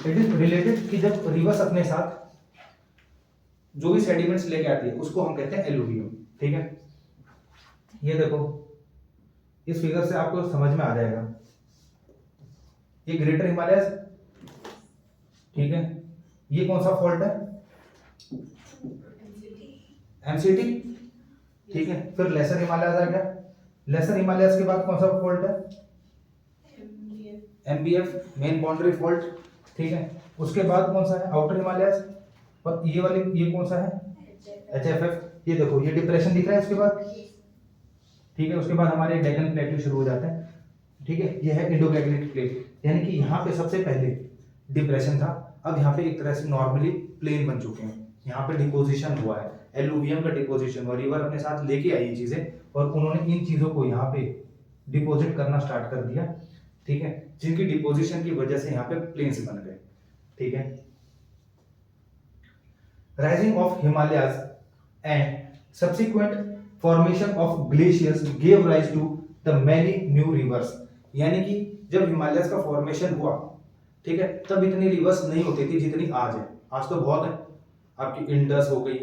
इट इज रिलेटेड कि जब रिवर्स अपने साथ जो भी सेडिमेंट्स लेके आती है उसको हम कहते हैं एलुवियम, ठीक है। ये देखो इस फिगर से आपको समझ में आ जाएगा, ये ग्रेटर हिमालयस, ठीक है। ये कौन सा फॉल्ट है? एमसीटी, ठीक है। फिर लेसर हिमालयस आ गया, लेसर हिमालयस के बाद कौन सा फॉल्ट है? एमबीएफ, मेन बाउंड्री फॉल्ट, ठीक है। उसके बाद कौन सा है? आउटर हिमालयस, और ये वाले ये कौन सा है? एचएफएफ। ये देखो ये डिप्रेशन दिख रहा है इसके बाद, ठीक है। उसके बाद हमारे डेक्कन प्लेट्यू शुरू हो जाते हैं, ठीक है। ये है इंडोगैंगेटिक प्लेट, यानी कि यहाँ पे सबसे पहले डिप्रेशन था, अब यहाँ पे एक तरह से नॉर्मली प्लेन बन चुके हैं, यहाँ पे डिपोजिशन हुआ है, एलुवियम का डिपोजिशन हुआ, रिवर अपने साथ लेके आई ये चीजें और उन्होंने इन चीजों को यहाँ पे डिपोजिट करना स्टार्ट कर दिया, ठीक है, जिनकी डिपोजिशन की वजह से यहाँ पे प्लेन्स बन गए, ठीक है। Rising of Himalayas and subsequent formation of glaciers gave rise to the many new rivers, यानी कि जब हिमालयस का फॉर्मेशन हुआ, ठीक है, तब इतनी रिवर्स नहीं होती थी जितनी आज है। आज तो बहुत है, आपकी इंडस हो गई,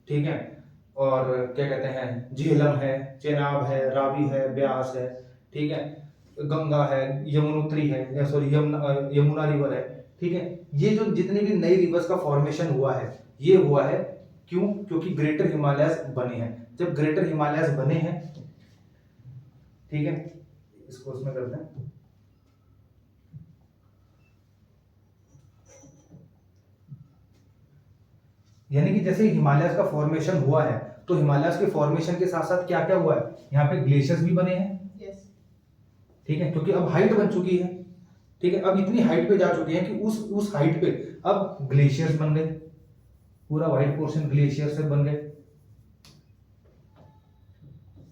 ठीक है, और क्या कहते हैं झेलम है, चेनाब है, रावी है, ब्यास है, ठीक है, गंगा है, यमुनोत्री है, या सॉरी यमुना रिवर है, ठीक है। ये जो जितनी भी नई रिवर्स का फॉर्मेशन हुआ है, ये हुआ है क्यों? क्योंकि ग्रेटर हिमालयस बने हैं। जब ग्रेटर हिमालयस बने हैं, ठीक है, इसको उसमें करते हैं, यानी कि जैसे हिमालयस का फॉर्मेशन हुआ है तो हिमालयस के फॉर्मेशन के साथ साथ क्या क्या हुआ है? यहाँ पे ग्लेशियर्स भी बने हैं, ठीक है, क्योंकि अब हाइट बन चुकी है, ठीक है, अब इतनी हाइट पे जा चुके हैं कि उस हाइट पे अब ग्लेशियर्स बन गए, पूरा व्हाइट पोर्शन ग्लेशियर से बन गए,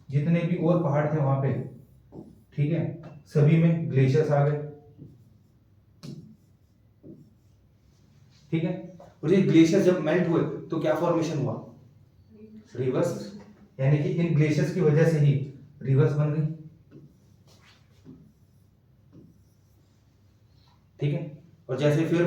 जितने भी और पहाड़ थे वहां पे, ठीक है, सभी में ग्लेशियर्स आ गए, ठीक है। और ये ग्लेशियर्स जब मेल्ट हुए तो क्या फॉर्मेशन हुआ? रिवर्स, यानी कि इन ग्लेशियर्स की वजह से ही रिवर्स बन गई, ठीक है। और जैसे फिर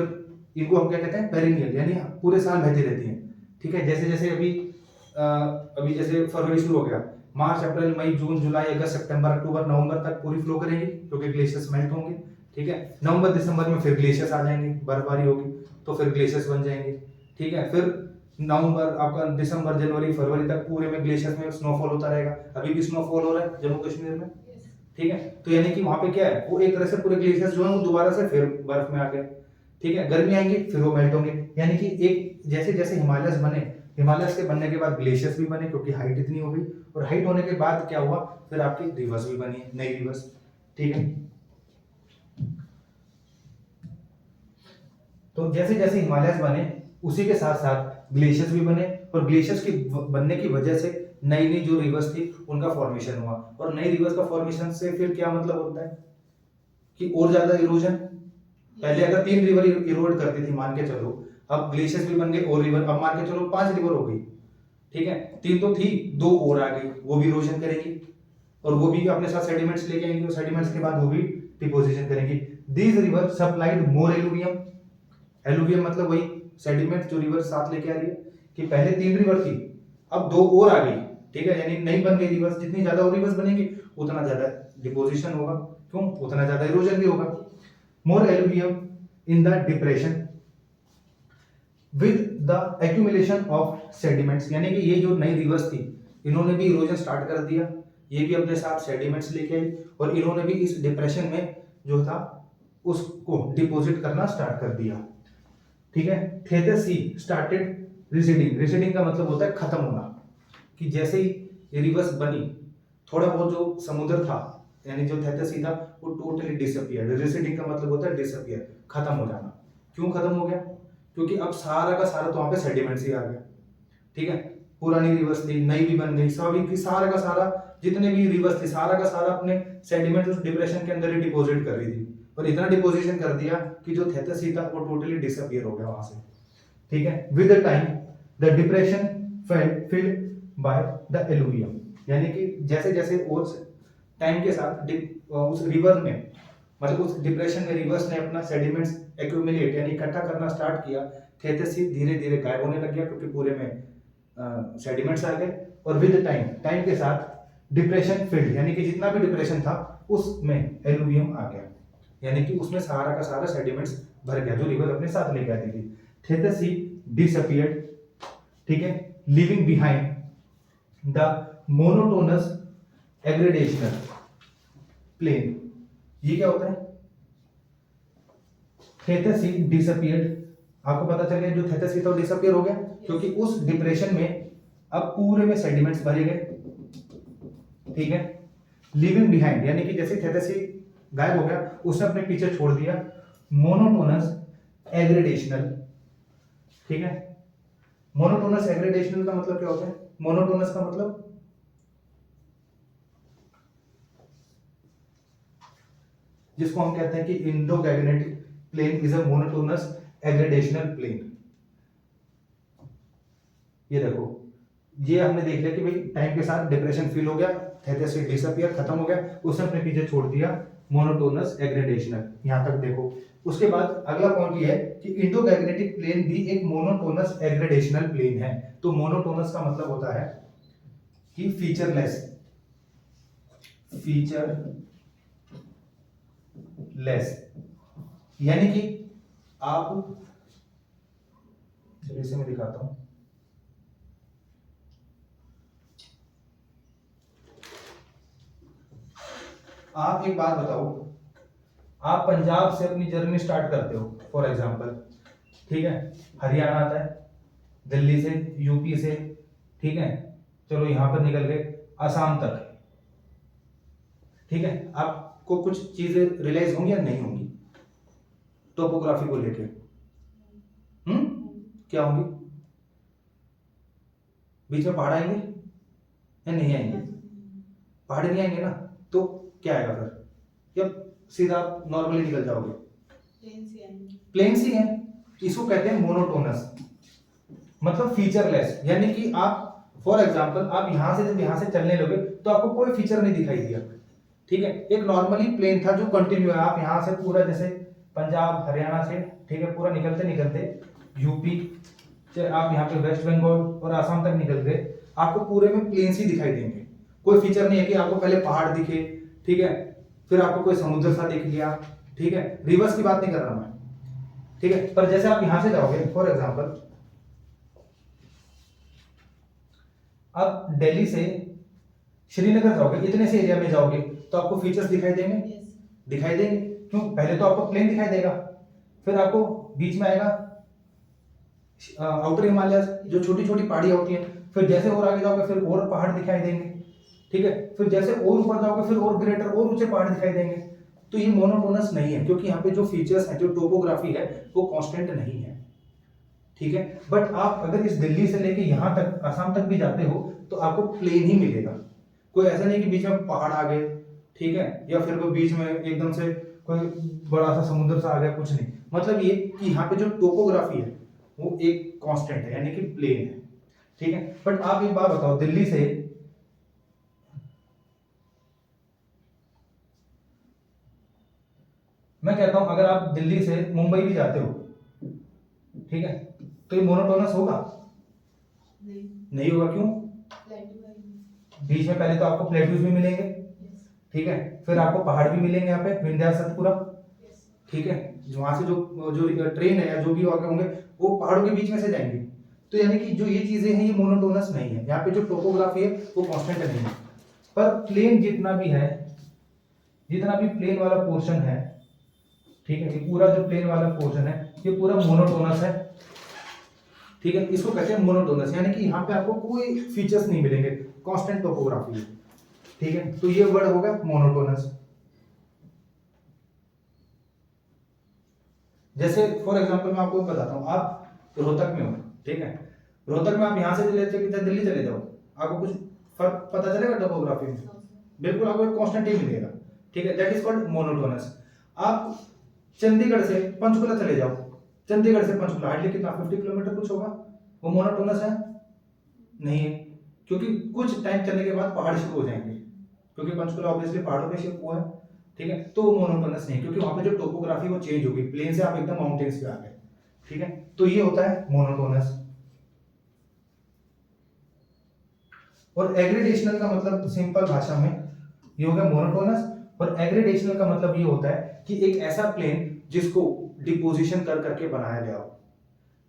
इनको हम क्या कहते हैं? पेरिनियल, यानी पूरे साल बहती रहती हैं, ठीक है। जैसे जैसे अभी जैसे फरवरी शुरू हो गया, मार्च, अप्रैल, मई, जून, जुलाई, अगस्त, सितंबर, अक्टूबर, नवंबर तक पूरी फ्लो करेंगी क्योंकि ग्लेशियर्स मेल्ट होंगे, ठीक है। नवंबर दिसंबर में फिर ग्लेशियर्स आ जाएंगे, बर्फबारी होगी तो फिर ग्लेशियर्स बन जाएंगे, ठीक है। फिर नवंबर, आपका दिसंबर, जनवरी, फरवरी तक पूरे में ग्लेशियर्स में स्नोफॉल होता रहेगा। अभी भी स्नोफॉल हो रहा है जम्मू कश्मीर में, ठीक है। तो यानी कि वहां पे क्या है, वो एक तरह से पूरे ग्लेशियर्स जो है वो दोबारा से फिर बर्फ में आ गए, ठीक है। गर्मी आएंगी फिर वो मेल्ट होंगे, यानी कि एक जैसे जैसे हिमालयस बने, हिमालयस के बनने के बाद ग्लेशियर्स भी बने क्योंकि हाइट इतनी हो गई, और हाइट होने के बाद क्या हुआ, फिर आपकी रिवर्स भी बनी, नई रिवर्स, ठीक है। तो जैसे जैसे हिमालयस बने उसी के साथ साथ ग्लेशियर्स भी बने, और ग्लेशियर्स के बनने की वजह से नई नई जो रिवर्स थी उनका फॉर्मेशन हुआ, और नई रिवर्स का फॉर्मेशन से फिर क्या मतलब होता है कि और ज्यादा इरोजन। पहले अगर 3 रिवर इरोड करती थी मान के चलो, अब ग्लेशियर्स भी बन गए और रिवर, अब मान के चलो 5 रिवर हो गई, ठीक है। 3 तो थी, 2 और आ गई, वो भी इरोजन करेंगी और वो भी अपने साथ सेडिमेंट्स लेके आएंगे, और सेडिमेंट्स के बाद वो भी डिपोजिशन करेंगी। These river supplied more alluvium, alluvium मतलब वही सेडिमेंट जो रिवर साथ लेके आ रही है, कि पहले 3 रिवर थी अब 2 और आ गई, ठीक है, यानी नहीं बन गई रिवर्स। जितनी ज्यादा और रिवर्स बनेंगे उतना ज्यादा डिपोजिशन होगा, क्यों? उतना ज्यादा इरोजन भी होगा। More alluvium in the depression with the accumulation of sediments, यानी कि ये जो नई रिवर्स थी इन्होंने भी इरोजन स्टार्ट कर दिया, ये भी अपने साथ सेडिमेंट्स लेके आई, और इन्होंने भी इस डिप्रेशन में जो था उसको डिपॉजिट करना स्टार्ट कर दिया, ठीक है। थेथिस सी स्टार्टेड रिसीडिंग, रिसीडिंग का मतलब होता है खत्म होना, कि जैसे ही ये रिवर्स बनी थोड़ा बहुत जो समुद्र था यानी जो थेथिस सी था वो टोटली डिसअपियर। रिसीडिंग का मतलब होता है डिसअपियर, खत्म हो जाना। क्यों खत्म हो गया? क्योंकि अब सारा का सारा तो वहां पे सेडिमेंट्स ही आ गया, ठीक है। पुरानी रिवर्स थी, नई भी बन गई, सभी की सारा का सारा जितने भी रिवर्स थे सारा का सारा अपने सेडिमेंट उस डिप्रेशन के अंदर ही डिपॉजिट कर रही थी, और इतना डिपोजिशन कर दिया कि जो थेथिस सी था वो टोटली डिसअपियर हो गया वहां से, ठीक है। With the time the depression filled by the alluvium, यानी कि जैसे जैसे उस टाइम के साथ उस रिवर में, मतलब उस डिप्रेशन में रिवर्स ने अपना सेडिमेंट्स एक्यूमुलेट यानी इकट्ठा करना स्टार्ट किया, थेथिस सी धीरे धीरे गायब होने लग गया क्योंकि पूरे में सेडिमेंट्स आ गए। और विद टाइम के साथ डिप्रेशन फील्ड यानी कि जितना भी डिप्रेशन था उसमें एलुवियम आ गया, यानी कि उसमें सारा का सारा सेडिमेंट्स भर गया जो रिवर अपने साथ लेके आती थी। थेथिस सी डिसअपीयर्ड, ठीक है, leaving behind the monotonous aggradational plain. ये क्या होता है? थेथिस सी डिसअपीयर्ड, आपको पता चल गया जो थेथिस सी था वो डिसअपीयर हो गया क्योंकि उस डिप्रेशन में अब पूरे में सेडिमेंट्स भरे गए, ठीक है। लिविंग बिहाइंड यानी कि जैसे थेथिस सी गायब हो गया उसने अपने पीछे छोड़ दिया मोनोटोनस एग्रेडेशनल, ठीक है। मोनोटोनस एग्रेडेशनल का मतलब क्या होता है? मोनोटोनस का मतलब जिसको हम कहते हैं कि Indo Gangetic plain is a monotonous aggradational plain. ये देखो, ये हमने देख लिया कि भाई टाइम के साथ डिप्रेशन फील हो गया, थेथिस सी डिसअपीयर, खत्म हो गया, उसने अपने पीछे छोड़ दिया मोनोटोनस एग्रेडेशनल। यहां तक देखो। उसके बाद अगला पॉइंट ये है कि इंडोगैग्नेटिक प्लेन भी एक मोनोटोनस एग्रेडेशनल प्लेन है। तो मोनोटोनस का मतलब होता है कि फीचरलेस यानी कि आप, चलिए इसे मैं दिखाता हूं। आप एक बात बताओ, आप पंजाब से अपनी जर्नी स्टार्ट करते हो फॉर एग्जांपल, ठीक है, हरियाणा आता है, दिल्ली से, यूपी से, ठीक है, चलो यहां पर निकल गए असम तक, ठीक है। आपको कुछ चीजें रियलाइज होंगी या नहीं होंगी टोपोग्राफी को लेके? क्या होंगी? बीच में पहाड़ आएंगे या नहीं आएंगे? पहाड़ नहीं आएंगे ना, तो क्या आएगा फिर? या सीधा आप नॉर्मली निकल जाओगे? प्लेन सी है। इसको कहते हैं मोनोटोनस, मतलब फीचरलेस, यानी कि आप फॉर एग्जांपल आप यहां से जब यहां से चलने लगे तो आपको कोई फीचर नहीं दिखाई दिया, ठीक है। एक नॉर्मली प्लेन था जो कंटिन्यू है, आप यहां से पूरा जैसे पंजाब हरियाणा से, ठीक है, पूरा निकलते निकलते यूपी से आप यहाँ पे वेस्ट बंगाल और आसाम तक निकल गए, आपको पूरे में प्लेन्स ही दिखाई देंगे। कोई फीचर नहीं है कि आपको पहले पहाड़ दिखे, ठीक है, फिर आपको कोई समुद्र सा दिख लिया, ठीक है। रिवर्स की बात नहीं कर रहा मैं, ठीक है। पर जैसे आप यहां से जाओगे फॉर एग्जांपल, अब दिल्ली से श्रीनगर जाओगे, इतने से एरिया में जाओगे तो आपको फीचर्स दिखाई देंगे, दिखाई देंगे। क्यों? पहले तो आपको प्लेन दिखाई देगा, फिर आपको बीच में आएगा आउटर हिमालय जो छोटी छोटी पहाड़ियां होती हैं, फिर जैसे और आगे जाओगे फिर और पहाड़ दिखाई देंगे, ठीक है। फिर जैसे और ऊपर जाओगे फिर और ग्रेटर और ऊंचे पहाड़ दिखाई देंगे। तो ये मोनोटोनस नहीं है क्योंकि यहाँ पे जो फीचर्स हैं, जो टोपोग्राफी है वो कांस्टेंट नहीं है, ठीक है। बट आप अगर इस दिल्ली से लेके यहाँ तक असम तक भी जाते हो तो आपको प्लेन ही मिलेगा। कोई ऐसा नहीं कि बीच में पहाड़ आ गए, ठीक है, या फिर कोई बीच में एकदम से कोई बड़ा सा समुद्र सा आ गया, कुछ नहीं। मतलब ये कि यहाँ पे जो टोपोग्राफी है वो एक कांस्टेंट है, यानी कि प्लेन है, ठीक है। बट आप एक बात बताओ, दिल्ली से मैं कहता हूं अगर आप दिल्ली से मुंबई भी जाते हो, ठीक है, तो ये मोनोटोनस होगा? नहीं होगा। क्यों? बीच में पहले तो आपको प्लेट्यूज भी मिलेंगे, ठीक है, फिर आपको पहाड़ भी मिलेंगे यहाँ पे विंध्याचल सतपुरा, ठीक है, वहां से जो ट्रेन है या जो भी आगे होंगे वो पहाड़ों के बीच में से जाएंगे। तो यानी कि जो ये चीजें हैं ये मोनोटोनस नहीं है, यहाँ पे जो टोपोग्राफी है वो कांस्टेंट नहीं है। पर प्लेन जितना भी है, जितना भी प्लेन वाला पोर्शन है, ठीक है, ये पूरा जो प्लेन वाला पोर्शन है ये पूरा मोनोटोनस है, ठीक है। इसको कहते हैं मोनोटोनस, यानी कि यहाँ पे आपको कोई फीचर्स नहीं मिलेंगे, कांस्टेंट टोपोग्राफी है, ठीक है। तो ये वर्ड होगा मोनोटोनस। जैसे फॉर एग्जांपल मैं आपको बताता हूँ, आप रोहतक में हो, ठीक है, रोहतक में आप यहाँ से दिल्ली चले जाओ, आपको कुछ फर्क पता चलेगा टोपोग्राफी में? बिल्कुल आपको एक कांस्टेंट ही मिलेगा, ठीक है, दैट इज कॉल्ड मोनोटोनस। आप चंडीगढ़ से पंचकुला चले जाओ, चंडीगढ़ से पंचकुला हार्डली कितना 50 किलोमीटर कुछ होगा, वो मोनोटोनस है? नहीं है, क्योंकि कुछ टाइम चलने के बाद पहाड़ शुरू हो जाएंगे, क्योंकि पंचकुला ऑब्वियसली पहाड़ों पे शिफ्ट हुआ है, ठीक है। तो मोनोटोनस नहीं, क्योंकि वहां पे जो टोपोग्राफी वो चेंज होगी, प्लेन से आप एकदम माउंटेन्स पे आ गए, ठीक है। तो ये होता है मोनोटोनस। और एग्रीडेशनल का मतलब सिंपल भाषा में ये हो गया मोनोटोनस। और एग्रीडेशनल का मतलब ये होता है कि एक ऐसा प्लेन जिसको डिपोजिशन कर करके बनाया गया हो,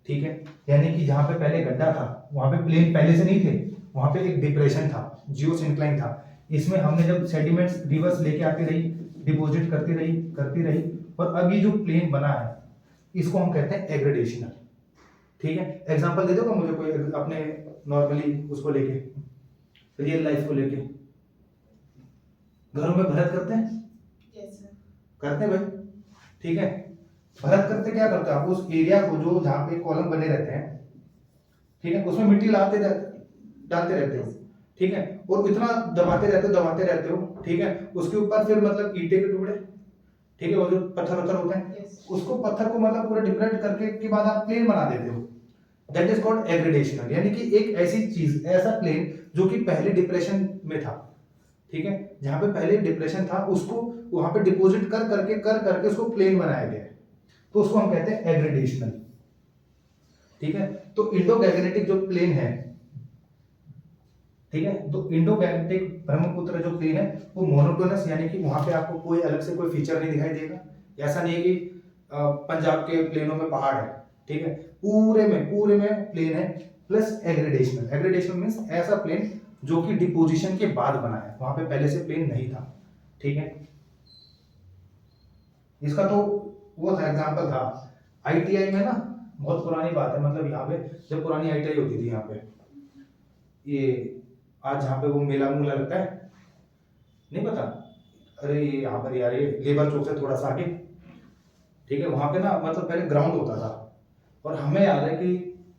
ठीक है। यानी कि जहां पे पहले गड्ढा था वहां पे प्लेन पहले से नहीं थे, वहां पे एक डिप्रेशन था, जियोसिंक्लाइन था। इसमें हमने जब सेडिमेंट्स रिवर्स लेके आती रही, डिपॉजिट करती रही, और अब ये जो प्लेन बना है इसको हम कहते हैं एग्रीडेशनल, ठीक है। एग्जांपल दे दोगे मुझे कोई अपने नॉर्मली उसको लेके, रियल लाइफ को लेके? घरों में भरत करते हैं? Yes, sir. करते हैं भाई, ठीक है। भरत करते क्या करते हैं, आप उस एरिया को जो जहां पे कॉलम बने रहते हैं, ठीक है, उसमें मिट्टी डालते रहते हो, ठीक है, और इतना दबाते रहते हो, ठीक है। उसके ऊपर फिर मतलब ईंटे के टुकड़े, ठीक है, वो जो पत्थर होते हैं, Yes. उसको पत्थर को मतलब पूरा डिप्रेट करके के बाद आप प्लेन बना देते हो। दैट इज कॉल्ड एग्रीडेशनल, यानी कि एक ऐसी चीज, ऐसा प्लेन जो कि पहले डिप्रेशन में था, ठीक है, जहां पे पहले डिप्रेशन था उसको वहां पे डिपॉजिट कर करके उसको प्लेन बनाया गया है, तो उसको हम कहते हैं एग्रीडेशनल, ठीक है। तो इंडो गैंगेटिक जो प्लेन है, ठीक है, तो इंडो गैंगेटिक ब्रह्मपुत्र जो प्लेन है वो मोनोटोनस, यानी कि वहां पे आपको कोई अलग से कोई फीचर नहीं दिखाई देगा। ऐसा नहीं है कि पंजाब के प्लेनों में पहाड़ है, ठीक है, पूरे में प्लेन है। प्लस एग्रीडेशनल मींस ऐसा प्लेन जो कि डिपोजिशन के बाद बना है, वहां पे पहले से प्लेन नहीं था, ठीक है। इसका तो वो था एग्जांपल था आईटीआई में ना, बहुत पुरानी बात है, मतलब यहाँ पे जब पुरानी आईटीआई होती थी यहाँ पे, ये आज जहाँ पे वो मेला मूला लगता है, नहीं पता? अरे यहाँ पर यार, ये लेबर चौक से थोड़ा सा आगे, ठीक है, वहां पे ना मतलब पहले ग्राउंड होता था, और हमें याद है कि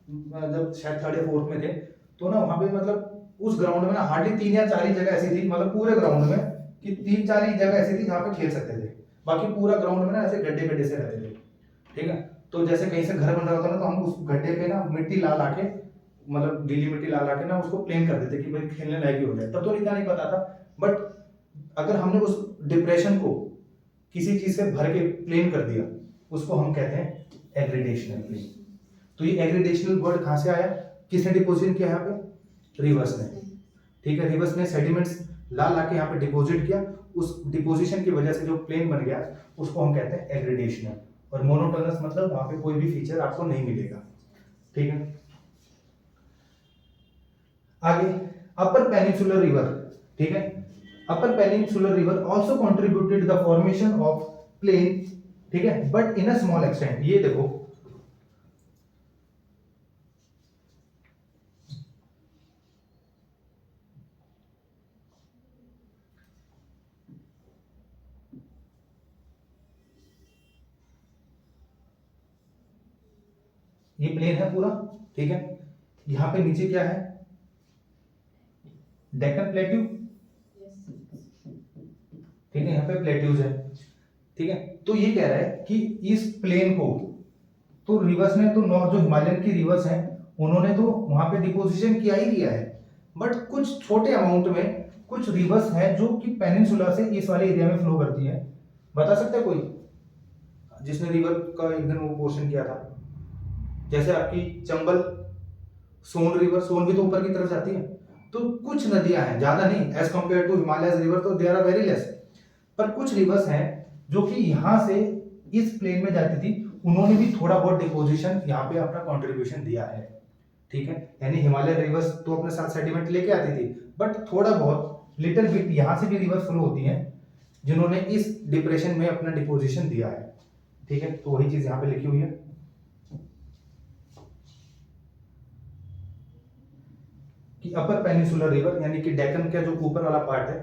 जब शायद थर्ड या फोर्थ में थे, तो ना वहां पे मतलब उस ग्राउंड में ना हार्डली 3 या 4 ही जगह ऐसी थी, मतलब पूरे ग्राउंड में कि 3-4 ही जगह ऐसी थी जहाँ पे खेल सकते थे, बाकी पूरा ग्राउंड में ना ऐसे गड्ढे से रहते थे, ठीक है। तो जैसे कहीं से घर बन रहा होता ना, तो हम उस गड्ढे पे ना मिट्टी ला ला के, मतलब गीली मिट्टी ला ला के ना उसको प्लेन कर देते कि भाई खेलने लायक ही हो जाए। तब तो इतना नहीं पता था, बट अगर हमने उस डिप्रेशन को किसी चीज से भर के प्लेन कर दिया, उसको हम कहते हैं एग्रीडेशनल प्लेन। तो ये एग्रीडेशनल वर्ड कहां से आया, किसने डिपोजिट किया यहाँ पे? रिवर्स ने, ठीक है। रिवर्स ने सेडिमेंट्स ला ला के यहाँ पे डिपोजिट किया, उस डिपोजिशन की वजह से जो प्लेन बन गया उसको हम कहते हैं एग्रीडेशनल। और मोनोटोनस मतलब वहां पे कोई भी फीचर आपको नहीं मिलेगा, ठीक है। आगे अपर पेनिनसुलर रिवर, ठीक है। Upper peninsular river also contributed the formation of plain, ठीक है, but in a small extent. ये देखो, ये प्लेन है पूरा, ठीक है। यहां पे नीचे क्या है? डेक्कन प्लेट्यू, ठीक है, यहाँ पे प्लेट्यूज है, ठीक है। तो ये कह रहा है कि इस प्लेन को तो रिवर्स ने तो नॉर्थ, जो हिमालयन की रिवर्स हैं उन्होंने तो वहां पे डिपोजिशन किया ही किया है, बट कुछ छोटे अमाउंट में कुछ रिवर्स हैं जो कि पेनिनसुला से इस वाले एरिया में फ्लो करती है। बता सकते हैं कोई जिसने रिवर का एक दिन वो पोर्शन किया था? जैसे आपकी चंबल, सोन रिवर, सोन भी तो ऊपर की तरफ जाती है, तो कुछ नदियां हैं, ज्यादा नहीं, as compare to Himalaya river तो देयर आर वेरी लेस, पर कुछ रिवर्स हैं जो कि यहां से इस प्लेन में जाती थी, उन्होंने भी थोड़ा बहुत डिपोजिशन यहाँ पे अपना कंट्रीब्यूशन दिया है, ठीक है। यानी हिमालय रिवर्स तो अपने साथ सेडिमेंट लेके आती थी, बट थोड़ा बहुत लिटिल बिट यहां से भी रिवर्स फ्लो होती हैं जिन्होंने इस डिप्रेशन में अपना डिपोजिशन दिया है, ठीक है। तो वही चीज यहाँ पे लिखी हुई है कि अपर पेनिनसुलर रिवर, यानी कि डेक्कन का जो ऊपर वाला पार्ट है,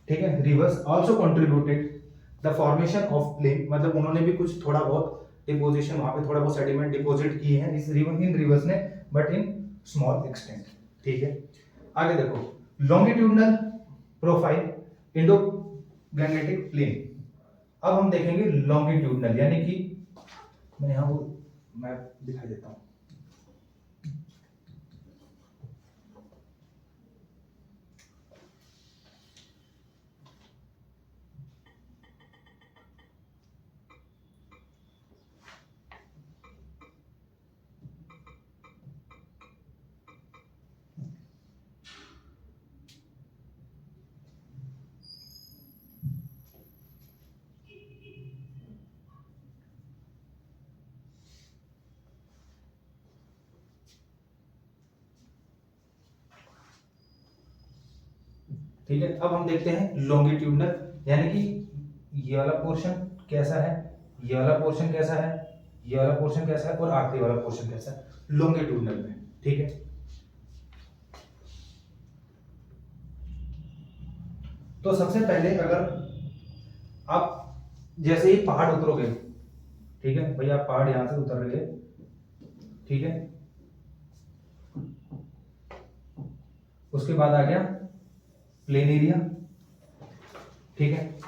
ठीक है, rivers also contributed the formation of plain, मतलब उन्होंने भी कुछ थोड़ा बहुत डिपोजिशन, वहां पे थोड़ा बहुत सेडिमेंट डिपॉजिट किए हैं इस रिवर, इन रिवर्स ने, बट इन स्मॉल एक्सटेंट, ठीक है। आगे देखो, longitudinal profile Indo Gangetic plain. अब हम देखेंगे लॉन्गिट्यूडनल, यानी कि मैं यहां वो मैप दिखाई देता हूं। ठीक है, अब हम देखते हैं लॉन्गिट्यूडनल, यानी कि ये वाला पोर्शन कैसा है, ये वाला पोर्शन कैसा है, ये वाला पोर्शन कैसा है और आखिरी वाला पोर्शन कैसा है लॉन्गिट्यूडनल में। ठीक है, तो सबसे पहले अगर आप जैसे ही पहाड़ उतरोगे, ठीक है भैया, आप पहाड़ यहां से उतर रहे हैं, ठीक है, उसके बाद आ गया प्लेन एरिया, ठीक है,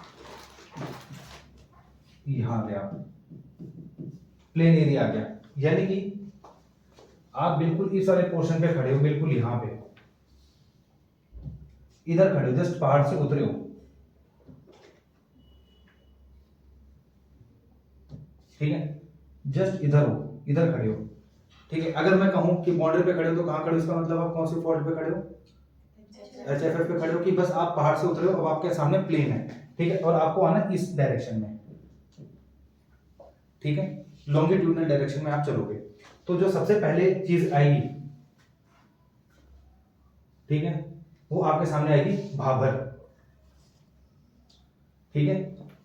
यहां गया प्लेन एरिया आ गया, यानी कि आप बिल्कुल इस वाले पोर्शन पे खड़े हो, बिल्कुल यहां पे इधर खड़े हो, जस्ट पहाड़ से उतरे हो, ठीक है, जस्ट इधर हो, इधर खड़े हो, ठीक है। अगर मैं कहूं कि बॉर्डर पे खड़े हो तो कहां खड़े हो, इसका मतलब आप कौन सी फॉल्ट पे खड़े हो, HFF पे खड़े हो, कि बस आप पहाड़ से उतरे हो, अब आपके सामने प्लेन है, ठीक है, और आपको आना इस डायरेक्शन में, ठीक है, लॉन्गिट्यूडनल डायरेक्शन में आप चलोगे। तो जो सबसे पहले चीज आएगी, ठीक है, वो आपके सामने आएगी भाबर, ठीक है,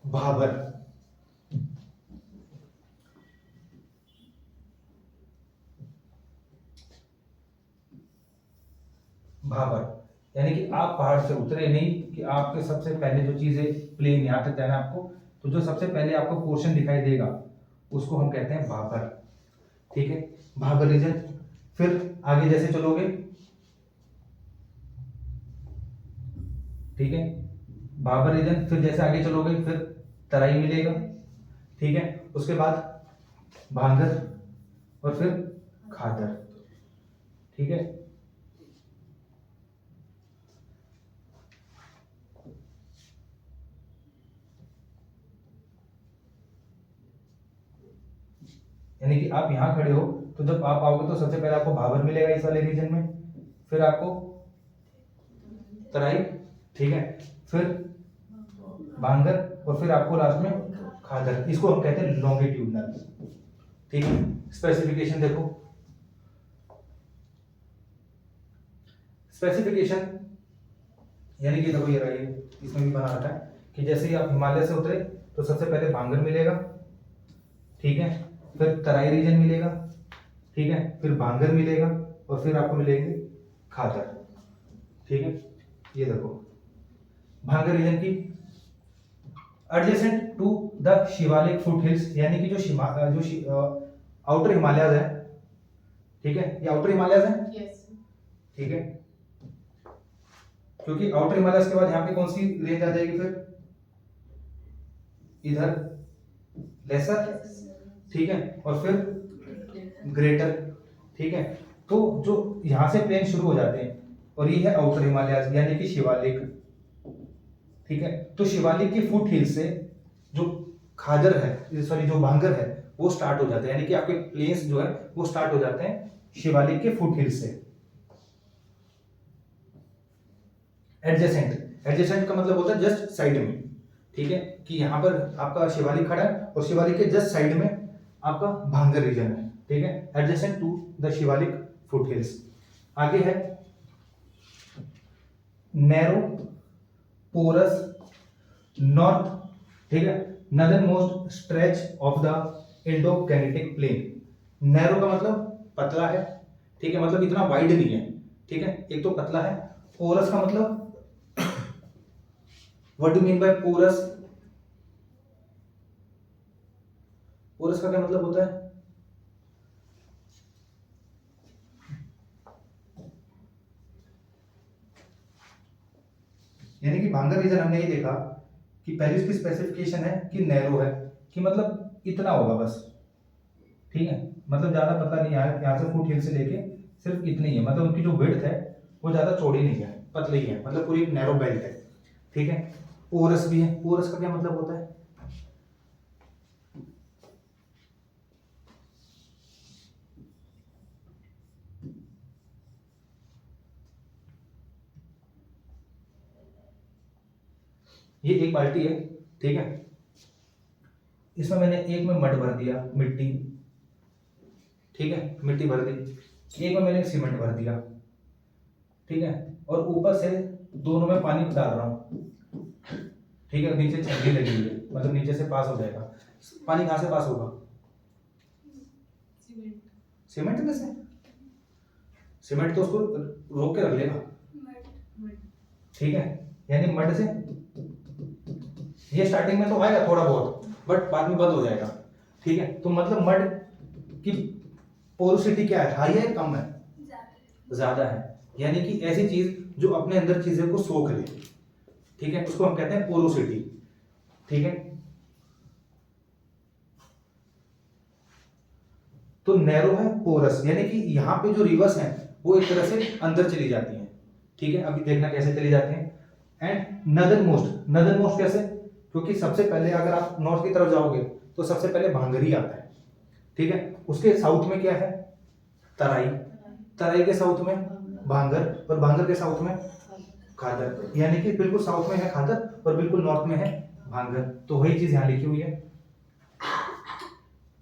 भाबर, भाबर, यानी कि आप पहाड़ से उतरे नहीं, कि आपके सबसे पहले जो चीज है प्लेन यहां तक जाना आपको, तो जो सबसे पहले आपको पोर्शन दिखाई देगा उसको हम कहते हैं भाबर, ठीक है, भाबर रीजन। फिर आगे जैसे चलोगे, ठीक है, भाबर रीजन, फिर जैसे आगे चलोगे फिर तराई मिलेगा, ठीक है, उसके बाद भांगर और फिर खादर, ठीक है, यानी कि आप यहां खड़े हो तो जब आप आओगे तो सबसे पहले आपको भाबर मिलेगा इस वाले रीजन में, फिर आपको तराई, ठीक है, फिर भांगर और फिर आपको लास्ट में खादर, इसको हम कहते हैं लॉन्गिट्यूडनल, ठीक है। स्पेसिफिकेशन देखो, स्पेसिफिकेशन यानी कि देखो ये रहा, ये इसमें भी बना रखा है कि जैसे ही आप हिमालय से उतरे तो सबसे पहले भांगर मिलेगा, ठीक है, फिर तराई रीजन मिलेगा, ठीक है, फिर भांगर मिलेगा और फिर आपको मिलेंगे खादर, ठीक है। ये देखो भांगर रीजन की adjacent to the Shivalik foot hills, यानी कि जो आउटर हिमालयज है, ठीक है, ये आउटर हिमालयज है, यस ठीक है, क्योंकि आउटर हिमालयज के बाद यहाँ पे कौन सी रेंज आ जाएगी, फिर इधर लेसर, ठीक है, और फिर ग्रेटर, ठीक है। तो जो यहां से प्लेन शुरू हो जाते हैं और ये है आउटर हिमालयज यानी कि शिवालिक, ठीक है, तो शिवालिक की फुट हिल से जो खादर है, सॉरी जो भांगर है वो स्टार्ट हो जाते हैं, यानी कि आपके प्लेन्स जो है वो स्टार्ट हो जाते हैं शिवालिक के फुट हिल से। एडजेसेंट, एडजेसेंट का मतलब होता है जस्ट साइड में, ठीक है, कि यहाँ पर आपका शिवालिक खड़ा है और शिवालिक के जस्ट साइड में आपका भांगर रीजन है, ठीक है, adjacent to the Shivalik foot hills. आगे है नैरो पोरस नॉर्थ, ठीक है, northern most stretch of the Indo Gangetic plain. Narrow का मतलब पतला है, ठीक है, मतलब इतना वाइड नहीं है, ठीक है, एक तो पतला है। पोरस का मतलब what do mean by porous, porous का क्या मतलब होता है, यानी कि भांगर रीजन हमने ये देखा कि पहले इसकी स्पेसिफिकेशन है कि नैरो है, कि मतलब इतना होगा बस, ठीक है, मतलब ज्यादा पतला नहीं है, यहाँ से फुट हिल से लेके सिर्फ इतनी ही है, मतलब उनकी जो विड्थ है वो ज्यादा चौड़ी नहीं है, पतली ही है, मतलब पूरी एक नैरो बेल्ट है, ठीक है। पोरस भी है, पोरस का क्या मतलब होता है, ये एक बाल्टी है, ठीक है, इसमें मैंने एक में मड भर दिया, मिट्टी, ठीक है, मिट्टी भर दी, एक में मैंने सीमेंट भर दिया, ठीक है, और ऊपर से दोनों में पानी डाल रहा हूँ, ठीक है, नीचे छल्ली लगी हुई है, मतलब नीचे से पास हो जाएगा। पानी कहाँ से पास होगा? सीमेंट। सीमेंट में से? सीमेंट तो उसको रोक के रख लेगा, मड। ठीक है, यानी मड से ये स्टार्टिंग में तो आएगा थोड़ा बहुत, बट बाद में बंद हो जाएगा, ठीक है। तो मतलब मड की पोरोसिटी क्या है, हाई है कम है? ज्यादा है, यानी कि ऐसी चीज जो अपने अंदर चीजें को सोख ले, ठीक है, उसको हम कहते हैं पोरोसिटी, ठीक है। तो नैरो है, पोरस, यानी कि यहाँ पे जो रिवर्स हैं वो एक तरह से अंदर चली जाती हैं, ठीक है। अभी देखना कैसे चली जाती हैं। And northern most, northern most कैसे? क्योंकि सबसे पहले अगर आप नॉर्थ की तरफ जाओगे तो सबसे पहले भांगरी आता है, ठीक है। उसके साउथ में क्या है? तराई, तराई के साउथ में भांगर, और भांगर के साउथ में खादर, यानी कि बिल्कुल साउथ में है खादर और बिल्कुल नॉर्थ में है भांगर। तो वही चीज यहाँ लिखी हुई है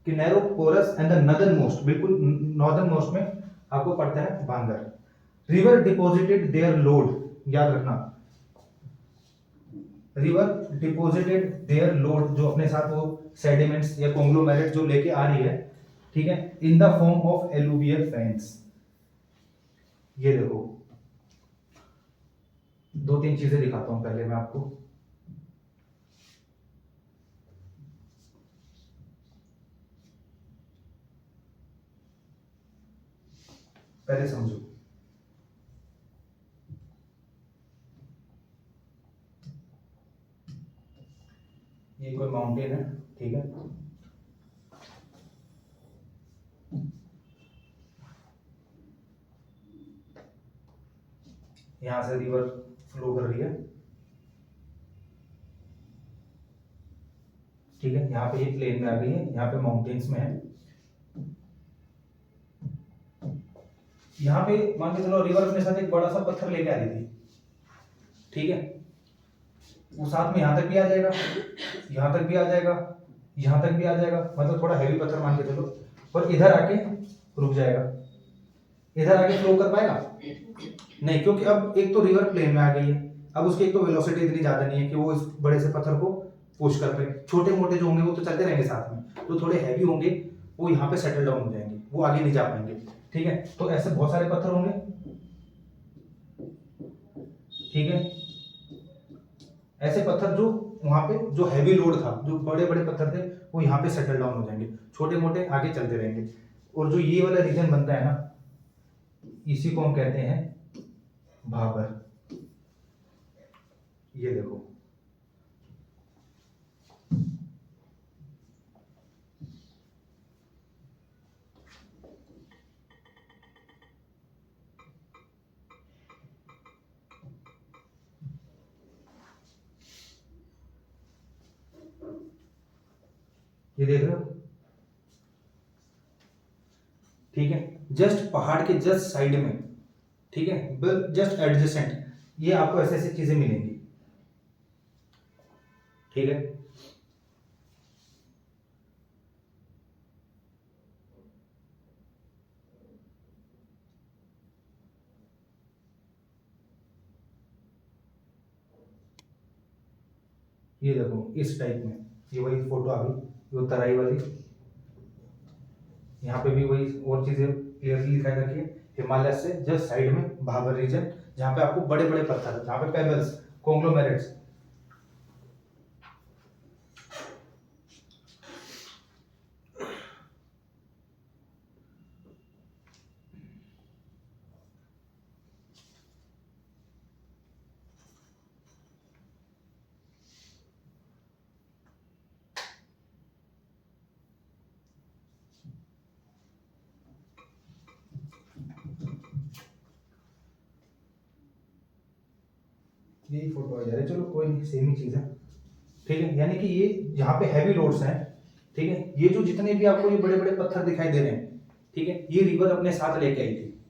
कि narrow porous and the northern most, बिल्कुल नॉर्दर्न मोस्ट में आपको पड़ता है भांगर। रिवर डिपोजिटेड देयर लोड, याद रखना, रिवर डिपोजिटेड देयर लोड, जो अपने साथ वो सेडिमेंट्स या कॉन्ग्लोमेरेट जो लेके आ रही है, ठीक है, in the form of alluvial fans. ये देखो, दो तीन चीजें दिखाता हूं पहले मैं आपको। पहले समझो, ये कोई माउंटेन है, ठीक है, यहां से रिवर फ्लो कर रही है, ठीक है, यहाँ पे ये प्लेन में आ गई है, यहाँ पे माउंटेन्स में है। यहाँ पे मान के चलो रिवर अपने साथ एक बड़ा सा पत्थर लेके आ रही थी, ठीक है, वो साथ में यहाँ तक भी आ जाएगा, यहाँ तक भी आ जाएगा, यहाँ तक भी आ जाएगा, मतलब थोड़ा हैवी पत्थर मान के चलो, और इधर आके रुक जाएगा। इधर आके फ्लो कर पाएगा? नहीं, क्योंकि अब एक तो रिवर प्लेन में आ गई है, अब उसकी एक तो वेलोसिटी इतनी ज्यादा नहीं है कि वो इस बड़े से पत्थर को पुश कर पाए। छोटे मोटे जो होंगे वो तो चलते रहेंगे साथ में, तो थोड़े हैवी होंगे वो यहाँ पे सेटल डाउन हो जाएंगे, वो आगे नहीं जा पाएंगे, ठीक है। तो ऐसे बहुत सारे पत्थर होंगे, ठीक है, ऐसे पत्थर जो वहां पे जो हैवी लोड था, जो बड़े बड़े पत्थर थे, वो यहाँ पे सेटल डाउन हो जाएंगे, छोटे मोटे आगे चलते रहेंगे। और जो ये वाला रीजन बनता है ना, इसी को हम कहते हैं भाबर। ये देखो, ये देख रहे हो, ठीक है, जस्ट पहाड़ के जस्ट साइड में, ठीक है, जस्ट एडजेसेंट, ये आपको ऐसे ऐसी चीजें मिलेंगी, ठीक है। ये देखो इस टाइप में, ये वही फोटो आ गई, वो तराई वाली, यहाँ पे भी वही और चीजें क्लियरली दिखाई रखी है। हिमालय से जस्ट साइड में भाबर रीजन, जहाँ पे आपको बड़े बड़े पत्थर, जहाँ पे पेबल्स, कॉन्ग्लोमेरेट्स, यही फोटो आ जा रही है, चलो कोई नहीं, सेम ही चीज है, ठीक है। यानी कि ये यहाँ पे हैवी लोड्स हैं, ठीक है, ये जो जितने भी आपको ये बड़े बड़े पत्थर दिखाई दे रहे हैं, ठीक है, ये रिवर अपने साथ लेके आई थी,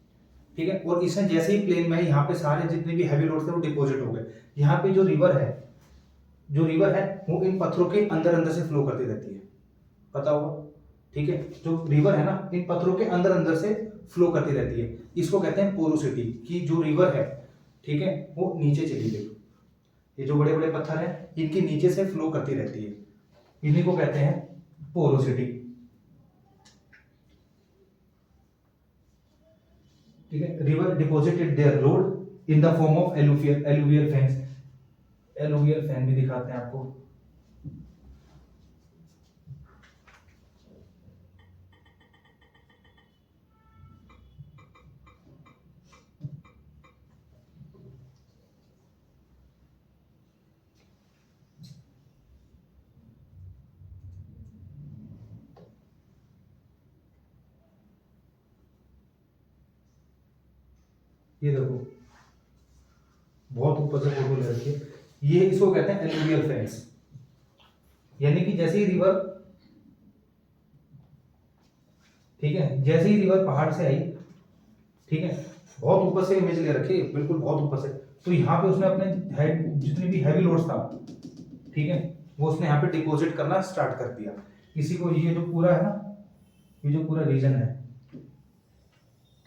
ठीक है, और इसने जैसे ही प्लेन में आई, यहाँ पे सारे जितने भी हैवी लोड्स थे वो डिपॉजिट हो गए। यहाँ पे जो रिवर है, जो रिवर है वो इन पत्थरों के अंदर अंदर से फ्लो करती रहती है, पता होगा, ठीक है, जो रिवर है ना इन पत्थरों के अंदर अंदर से फ्लो करती रहती है, इसको कहते हैं पोरोसिटी, कि जो रिवर है ठीक है, वो नीचे चली गई। ये जो बड़े बड़े पत्थर हैं इनके नीचे से फ्लो करती रहती है, इन्हीं को कहते हैं पोरोसिटी। ठीक है, river deposited their load in the form of alluvial fans. Alluvial fan भी दिखाते हैं आपको। ये देखो बहुत ऊपर से फोटो ले रखी है, ये इसको कहते हैं एलुवियल फैंस। यानी कि जैसे ही रिवर, ठीक है, जैसे ही रिवर पहाड़ से आई, ठीक है, बहुत ऊपर से इमेज ले रखी है, बिल्कुल बहुत ऊपर से, तो यहाँ पे उसने अपने हेड जितनी भी हैवी लोड्स था, ठीक है, वो उसने यहाँ पे डिपॉजिट करना स्टार्ट कर दिया। इसी को, ये जो पूरा है ना, ये जो पूरा रीजन है,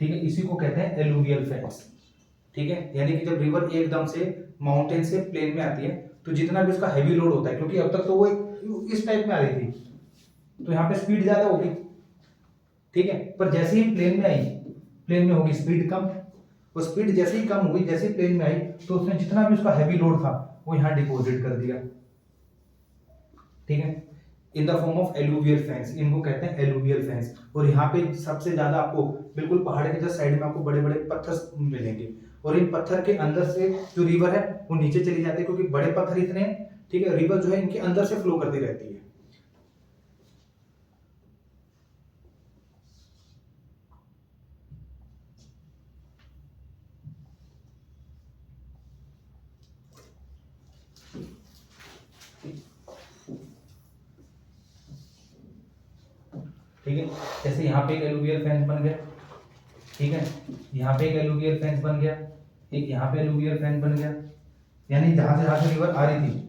ठीक है, इसी को कहते हैं एलुवियल फैंस। ठीक है, यानी कि जब रिवर एकदम से माउंटेन से प्लेन में आती है तो जितना भी उसका हैवी लोड होता है, क्योंकि अब तक तो वो इस टाइप में आ रही थी तो यहाँ पे स्पीड ज्यादा होगी, ठीक है, पर जैसे ही प्लेन में आई, प्लेन में होगी स्पीड कम, वो स्पीड जैसे ही कम हुई, जैसे ही प्लेन में आई तो उसने जितना भी उसका हैवी लोड था वो यहाँ डिपॉजिट कर दिया। ठीक है, in the form of alluvial fans, इनको कहते हैं एलुवियल फैंस। और यहाँ पे सबसे ज्यादा आपको बिल्कुल पहाड़ के जस्ट साइड में आपको बड़े बड़े पत्थर मिलेंगे, और इन पत्थर के अंदर से जो रिवर है वो नीचे चली जाती है, क्योंकि बड़े पत्थर इतने हैं, ठीक है, रिवर जो है इनके अंदर से फ्लो करती रहती है। ठीक है, जैसे यहाँ पे एक एलुवियल फैंस बन गया, ठीक है, यहाँ पे एक एलुवियल फैंस बन गया, एक यहाँ पे एलुवियल फैंस बन गया, यानी जहां से रिवर आ रही थी,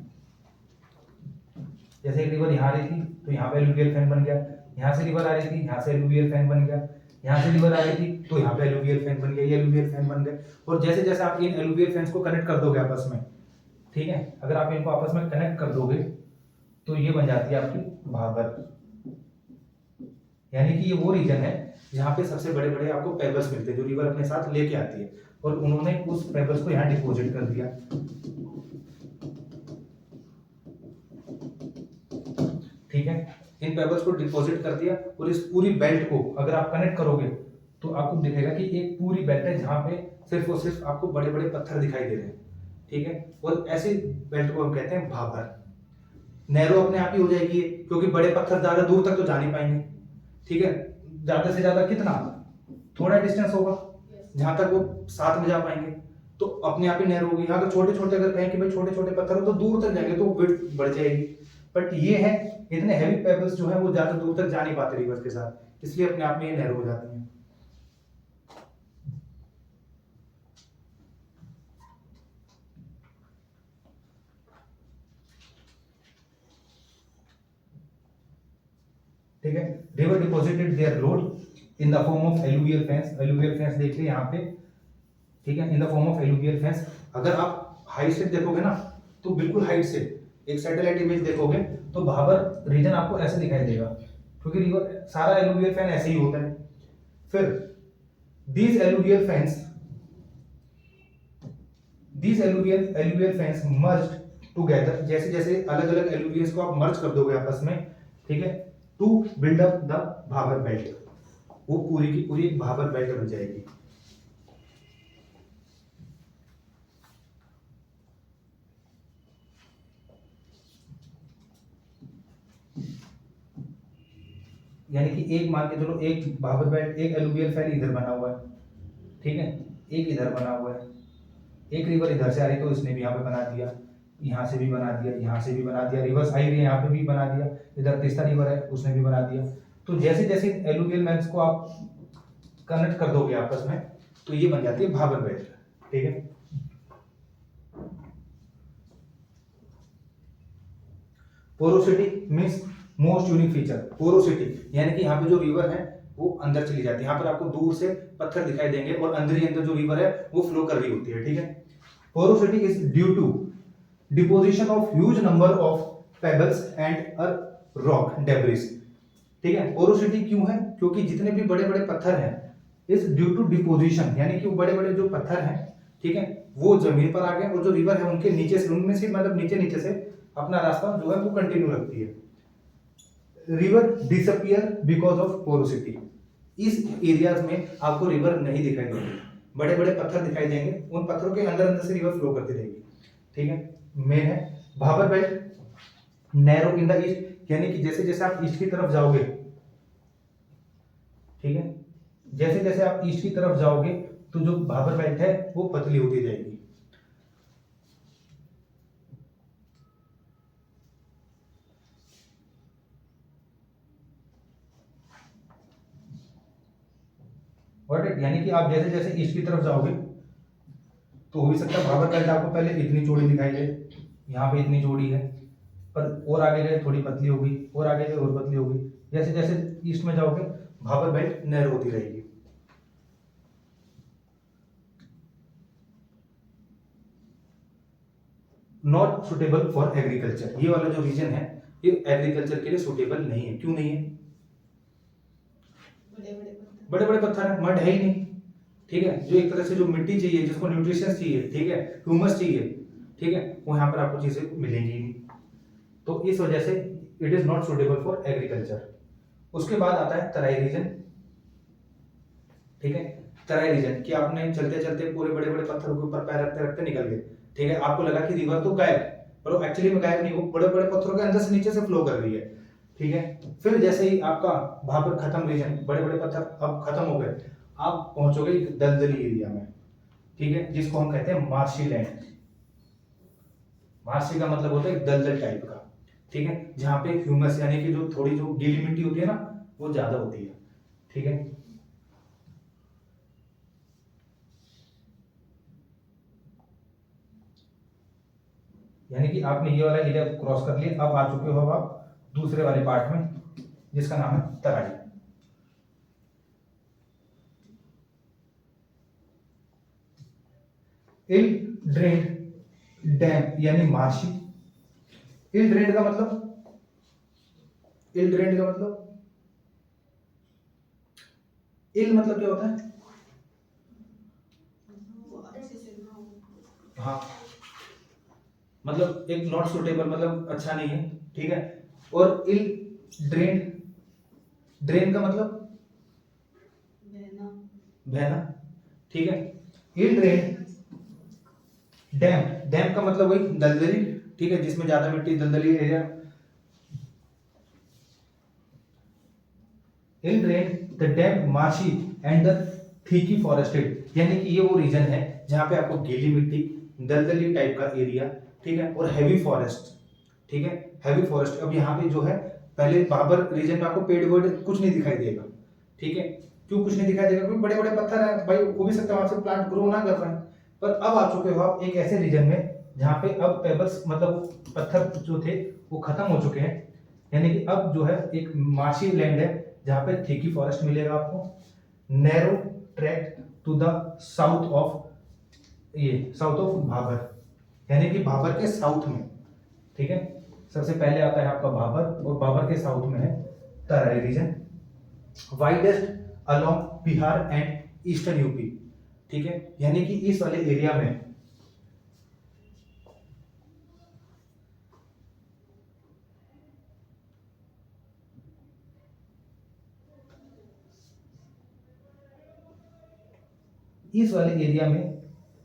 जैसे एक रिवर यहाँ आ रही थी तो यहाँ पे एलुवियल फैन बन गया, यहाँ से रिवर आ रही थी यहाँ से एलुवियल फैन बन गया, यहाँ से रिवर आ रही थी तो यहाँ पे एलुवियल फैन बन गया, ये एलुवियल फैन बन गए। और जैसे जैसे आप इन एलुवियल फैंस को कनेक्ट कर दोगे आपस में, ठीक है, अगर आप इनको आपस में कनेक्ट कर दोगे तो ये बन जाती है आपकी भाबर। यानी कि ये वो रीजन है जहाँ पे सबसे बड़े बड़े आपको पेबल्स मिलते हैं जो रिवर अपने साथ लेके आती है, और उन्होंने उस पेबल्स को यहाँ डिपॉजिट कर दिया। ठीक है, इन पेबल्स को डिपॉजिट कर दिया, और इस पूरी बेल्ट को अगर आप कनेक्ट करोगे तो आपको दिखेगा कि एक पूरी बेल्ट है जहाँ पे सिर्फ और सिर्फ आपको बड़े बड़े पत्थर दिखाई दे रहे हैं। ठीक है, और ऐसी बेल्ट को हम कहते हैं भाबर। नैरो अपने आप ही हो जाएगी क्योंकि बड़े पत्थर ज्यादा दूर तक तो जा नहीं पाएंगे। ठीक है, ज्यादा से ज्यादा कितना, थोड़ा डिस्टेंस होगा जहां तक वो साथ में जा पाएंगे, तो अपने आप ही नैरो होगी। अगर छोटे छोटे, अगर कहें कि भाई छोटे छोटे पत्थर हो तो दूर तक जाएंगे तो विड्थ बढ़ जाएगी, बट ये है इतने हैवी पेबल्स जो है वो ज्यादा दूर तक जा नहीं पाते रिवर्स के साथ, इसलिए अपने आप में ये नैरो हो जाती हैं। ठीक है, river deposited their load in the form of alluvial fans. Alluvial fans देख लिए यहाँ पे, ठीक है, in the form of alluvial fans. अगर आप हाइट से देखोगे ना तो बिल्कुल हाइट से एक सैटेलाइट इमेज देखोगे तो भाबर रीजन आपको ऐसे दिखाई देगा, क्योंकि रिवर सारा एलुवियल फैन ऐसे ही होता है। फिर these alluvial fans merged together, जैसे जैसे अलग अलग एलुवियल्स को आप मर्ज कर दोगे आपस में, ठीक है, to build up the Bhabar belt, वो पूरी की पूरी एक भाबर बेल्ट बन जाएगी। यानी कि एक मान के चलो, एक भाबर बेल्ट, एक एलुवियल फैन इधर बना हुआ है, ठीक है, एक इधर बना हुआ है, एक रिवर इधर से आ रही तो इसने भी यहाँ पे बना दिया, यहाँ से भी बना दिया, यहाँ से भी बना दिया, रिवर्स आई रही है यहाँ पे भी बना दिया, इधर तीसरा रिवर है उसने भी बना दिया। तो जैसे जैसे एलुवियल मैंस को आप कनेक्ट कर दोगे आपस में तो ये बन जाती है भाबर बेल्ट। ठीक है, porosity means most unique feature. Porosity यानी कि यहाँ पे जो रिवर है वो अंदर चली जाती है, यहाँ पर आपको दूर से पत्थर दिखाई देंगे और अंदर ही अंदर जो रिवर है वो फ्लो कर रही होती है। ठीक है, porosity is due to deposition of huge number of pebbles and a rock debris. ठीक है, पोरोसिटी क्यों है? क्योंकि जितने भी बड़े बड़े पत्थर हैं इज ड्यू टू डिपोजिशन, यानी कि वो बड़े बड़े जो पत्थर हैं, ठीक है, वो जमीन पर आ गए और जो रिवर है उनके नीचे से, उनमें से मतलब नीचे नीचे से अपना रास्ता जो है वो कंटिन्यू रखती है। River disappear because of porosity. इस एरियाज में आपको रिवर नहीं दिखाई देगी, बड़े बड़े पत्थर दिखाई देंगे, उन पत्थरों के अंदर अंदर से रिवर फ्लो करती रहेगी। ठीक है, मेन है Bhabar belt narrow in the east, यानी कि जैसे जैसे आप ईस्ट की तरफ जाओगे, ठीक है, जैसे जैसे आप ईस्ट की तरफ जाओगे तो जो भाबर बेल्ट है वो पतली होती जाएगी। यानी कि आप जैसे जैसे ईस्ट की तरफ जाओगे तो हो भी सकता है भाबर बेल्ट आपको पहले इतनी चौड़ी दिखाई दे, यहाँ पे इतनी चौड़ी है, पर और आगे गए थोड़ी पतली होगी, और आगे गए और पतली होगी। जैसे जैसे ईस्ट में जाओगे भाबर बेल्ट नैरो होती रहेगी। नॉट सुटेबल फॉर एग्रीकल्चर, ये वाला जो रीजन है ये एग्रीकल्चर के लिए सुटेबल नहीं है। क्यों नहीं है? बड़े बड़े पत्थर है, मड है ही नहीं। ठीक है, जो एक तरह से जो मिट्टी चाहिए, जिसको न्यूट्रिशंस चाहिए, ठीक है, ह्यूमस चाहिए, ठीक है, वो यहाँ पर आपको चीजें मिलेंगी नहीं, तो इस वजह से it is not suitable for agriculture. उसके बाद आता है तराई रीजन। ठीक है, तराई रीजन कि आपने चलते चलते पूरे बड़े बड़े पत्थरों के ऊपर पैर रखते रखते निकल गए, ठीक है, आपको लगा कि रिवर तो गायब, पर वो एक्चुअली में गायब नहीं, वो बड़े बड़े पत्थरों के अंदर से नीचे से फ्लो कर रही है। ठीक है, फिर जैसे ही आपका भाबर खत्म रीजन, बड़े बड़े पत्थर अब खत्म हो गए, आप पहुंचोगे एक दलदली एरिया में, ठीक है, जिसको हम कहते हैं मार्शी लैंड। मार्शी का मतलब होता है दलदल टाइप का, ठीक है, जहां पे ह्यूमस यानी कि जो थोड़ी जो गीली मिट्टी होती है ना वो ज्यादा होती है। ठीक है, यानी कि आपने ये वाला एरिया क्रॉस कर लिया, अब आ चुके हो आप दूसरे वाले पार्ट में जिसका नाम है तराई। इल ड्रेन्ड डैम यानी मार्शी। इल ड्रेन्ड का मतलब, इल ड्रेन्ड का मतलब, इल मतलब क्या होता है? हाँ, मतलब एक नॉट सुटेबल, मतलब अच्छा नहीं है। ठीक है, और इल ड्रेन, ड्रेन का मतलब बहना। ठीक है, इल ड्रेन डैम, डैम का मतलब वही दलदली, ठीक है, जिसमें ज्यादा मिट्टी, दलदली area. Ill drained the damp marshy and the thickly forested, यानी कि ये वो रीजन है जहां पे आपको गीली मिट्टी, दलदली टाइप का एरिया, ठीक है, और हैवी फॉरेस्ट। ठीक है, हैवी फॉरेस्ट। अब यहाँ पे जो है पहले बाबर रीजन में आपको पेड़ वेड़ कुछ नहीं दिखाई देगा। ठीक है, क्यों कुछ नहीं दिखाई देगा? क्योंकि बड़े बड़े पत्थर है भाई, हो भी सकता है वहां से प्लांट ग्रो ना कर पाए। पर अब आ चुके हो आप एक ऐसे रीजन में जहाँ पे अब पेबल्स मतलब पत्थर जो थे वो खत्म हो चुके हैं, यानी कि अब जो है एक मार्शी लैंड है जहाँ पे थिकी फॉरेस्ट मिलेगा आपको। Narrow track to the south of, ये साउथ ऑफ भाबर, यानी कि भाबर के साउथ में। ठीक है, सबसे पहले आता है आपका भाबर, और भाबर के साउथ में है Terai region. Widest along Bihar and eastern UP. ठीक है, यानी कि इस वाले एरिया में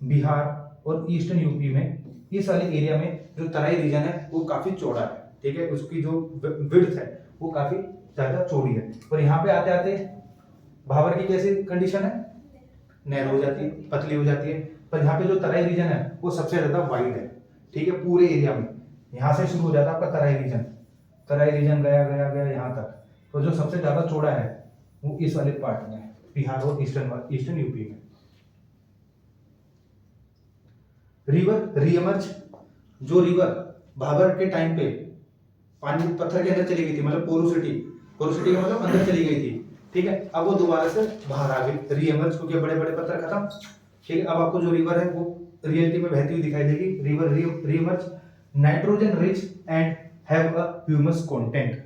बिहार और ईस्टर्न यूपी में, इस वाले एरिया में जो तराई रीजन है वो काफी चौड़ा है। ठीक है, उसकी जो विड्थ है वो काफी ज्यादा चौड़ी है। और यहाँ पे आते आते भाबर की कैसी कंडीशन है? नैरो हो जाती है, पतली हो जाती है। पर यहाँ पे जो तराई रीजन है वो सबसे ज्यादा वाइड है। ठीक है, पूरे एरिया में यहाँ से शुरू हो जाता है आपका तराई रीजन, तराई रीजन गया गया गया यहाँ तक। तो जो सबसे ज्यादा चौड़ा है वो इस वाले पार्ट में है, बिहार और ईस्टर्न यूपी में। रिवर रीएमर्ज, जो रिवर भाबर के टाइम पे पानी पत्थर के अंदर चली गई थी, मतलब पोरोसिटी, पोरोसिटी का मतलब अंदर चली गई थी। ठीक है, अब वो दोबारा से बाहर आ गई, रीएमर्ज, क्योंकि बड़े बड़े पत्थर खत्म। ठीक है, अब आपको जो रिवर है वो रियलिटी में बहती हुई दिखाई देगी। Reverse nitrogen rich and have a humus content.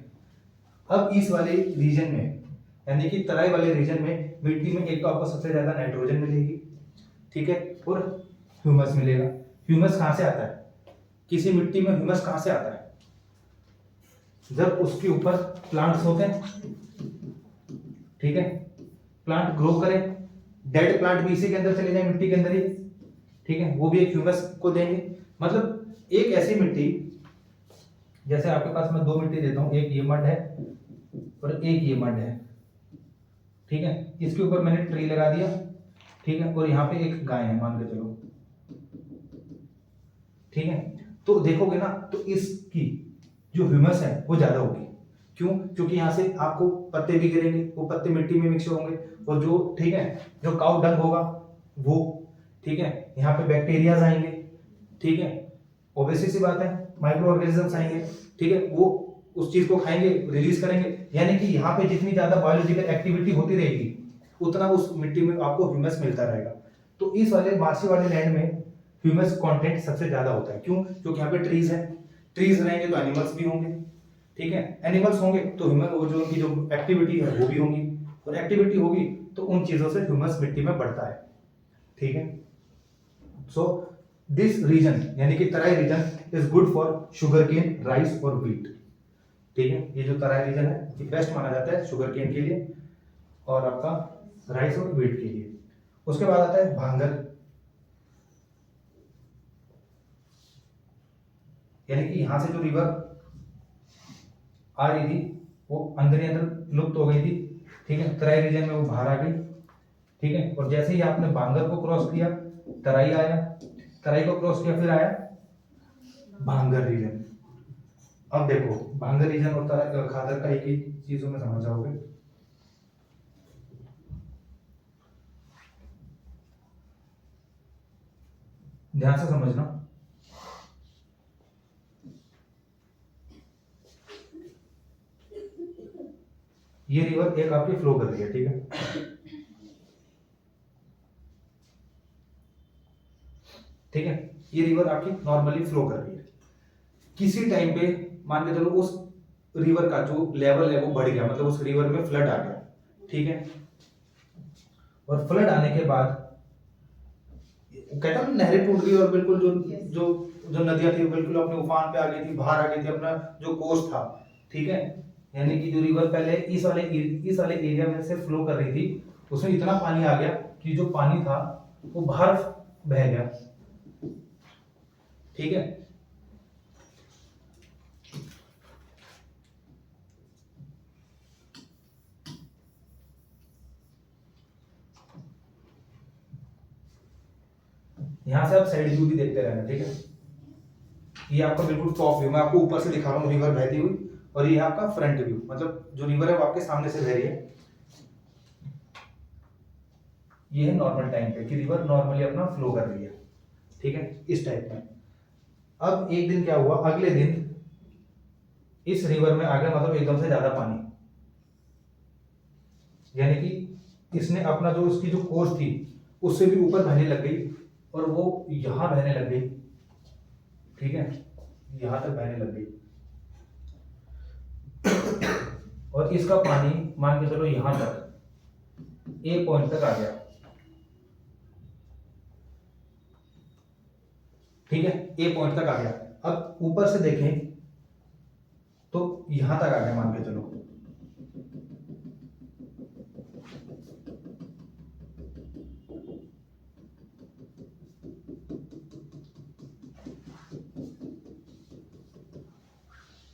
अब इस वाले रीजन में यानी कि तराई वाले रीजन में मिट्टी में एक तो आपको सबसे ज्यादा नाइट्रोजन मिलेगी, ठीक है, और ह्यूमस मिलेगा। ह्यूमस कहाँ से आता है? किसी मिट्टी में ह्यूमस कहाँ से आता है? जब उसके ऊपर प्लांट्स होते हैं, ठीक है, प्लांट ग्रो करे, डेड प्लांट भी इसी के अंदर चले जाए, मिट्टी के अंदर ही, ठीक है, वो भी एक ह्यूमस को देंगे। मतलब एक ऐसी मिट्टी, जैसे आपके पास मैं दो मिट्टी देता हूं, एक ये मड है और एक ये मड है, ठीक है, इसके ऊपर मैंने ट्री लगा दिया, ठीक है, और यहाँ पे एक गाय है मान के चलो, ठीक है, तो देखोगे ना तो इसकी जो ह्यूमस है वो ज्यादा होगी। क्यों? क्योंकि यहाँ से आपको पत्ते भी गिरेंगे, वो पत्ते मिट्टी में मिक्स होंगे, और जो, ठीक है, जो काउ डंग होगा वो, ठीक है, यहाँ पे बैक्टीरियाज आएंगे, ठीक है, ऑब्वियसली सी बात है, माइक्रो ऑर्गेनिजम्स आएंगे, ठीक है, वो उस चीज को खाएंगे, रिलीज करेंगे, यानी कि यहाँ पे जितनी ज्यादा बायोलॉजिकल एक्टिविटी होती रहेगी उतना उस मिट्टी में आपको ह्यूमस मिलता रहेगा। तो इस वाले मार्शी वाले लैंड में ह्यूमस कंटेंट सबसे ज्यादा होता है। क्यों? क्योंकि यहाँ पे ट्रीज है, ट्रीज रहेंगे तो एनिमल्स भी होंगे, ठीक है, एनिमल्स होंगे तो ह्यूमन, वो जो उनकी जो एक्टिविटी है वो भी होगी, और एक्टिविटी होगी तो उन चीजों से ह्यूमस मिट्टी में बढ़ता है, ठीक है। सो दिस रीजन यानी कि Terai region is good for sugarcane, rice और व्हीट, ठीक है, ये जो तराई रीजन है ये बेस्ट माना जाता है शुगर केन के लिए और आपका राइस और व्हीट के लिए। उसके बाद आता है भांगर, यानी कि यहां से जो रिवर आ रही थी वो अंदर ही अंदर लुप्त हो गई थी, ठीक है, तराई रीजन में वो बाहर आ गई, ठीक है, और जैसे ही आपने भांगर को क्रॉस किया तराई आया, तराई को क्रॉस किया फिर आया भांगर रीजन। अब देखो भांगर रीजन और खादर का एक ही चीजों में समझ जाओगे। ध्यान से समझना, ये रिवर एक आपकी फ्लो कर रही है, ठीक है, ठीक है, ये रिवर आपकी नॉर्मली फ्लो कर रही है। किसी टाइम पे मान के चलो उस रिवर का जो लेवल है वो बढ़ गया, मतलब उस रिवर में फ्लड आ गया, ठीक है, और फ्लड आने के बाद कहता हूं नहरें टूट गई और बिल्कुल जो जो जो नदियां थी बिल्कुल अपने उफान पे आ गई थी, बाहर आ गई थी, अपना जो कोर्स था, ठीक है, यानी कि जो रिवर पहले इस वाले एरिया में से फ्लो कर रही थी उसमें इतना पानी आ गया कि जो पानी था वो बाहर बह गया, ठीक है। यहां से आप साइड व्यू भी देखते रहना, ठीक है, ये आपका बिल्कुल टॉप व्यू, मैं आपको ऊपर से दिखा रहा हूँ रिवर बहती हुई, और ये आपका फ्रंट व्यू, मतलब जो रिवर है वो आपके सामने से बह रही है। ये है नॉर्मल टाइम पे कि रिवर नॉर्मली अपना फ्लो कर रही है, ठीक है, इस टाइप में। अब एक दिन क्या हुआ, अगले दिन इस रिवर में आ गया मतलब एकदम से ज्यादा पानी, यानी कि इसने अपना जो उसकी जो कोर्स थी उससे भी ऊपर बहने लग गई और वो यहां बहने लग गई, ठीक है, यहां तक बहने लग गई और इसका पानी मान के चलो यहां तक एक पॉइंट तक आ गया, ठीक है, एक पॉइंट तक आ गया। अब ऊपर से देखें तो यहां तक आ गया मान के चलो,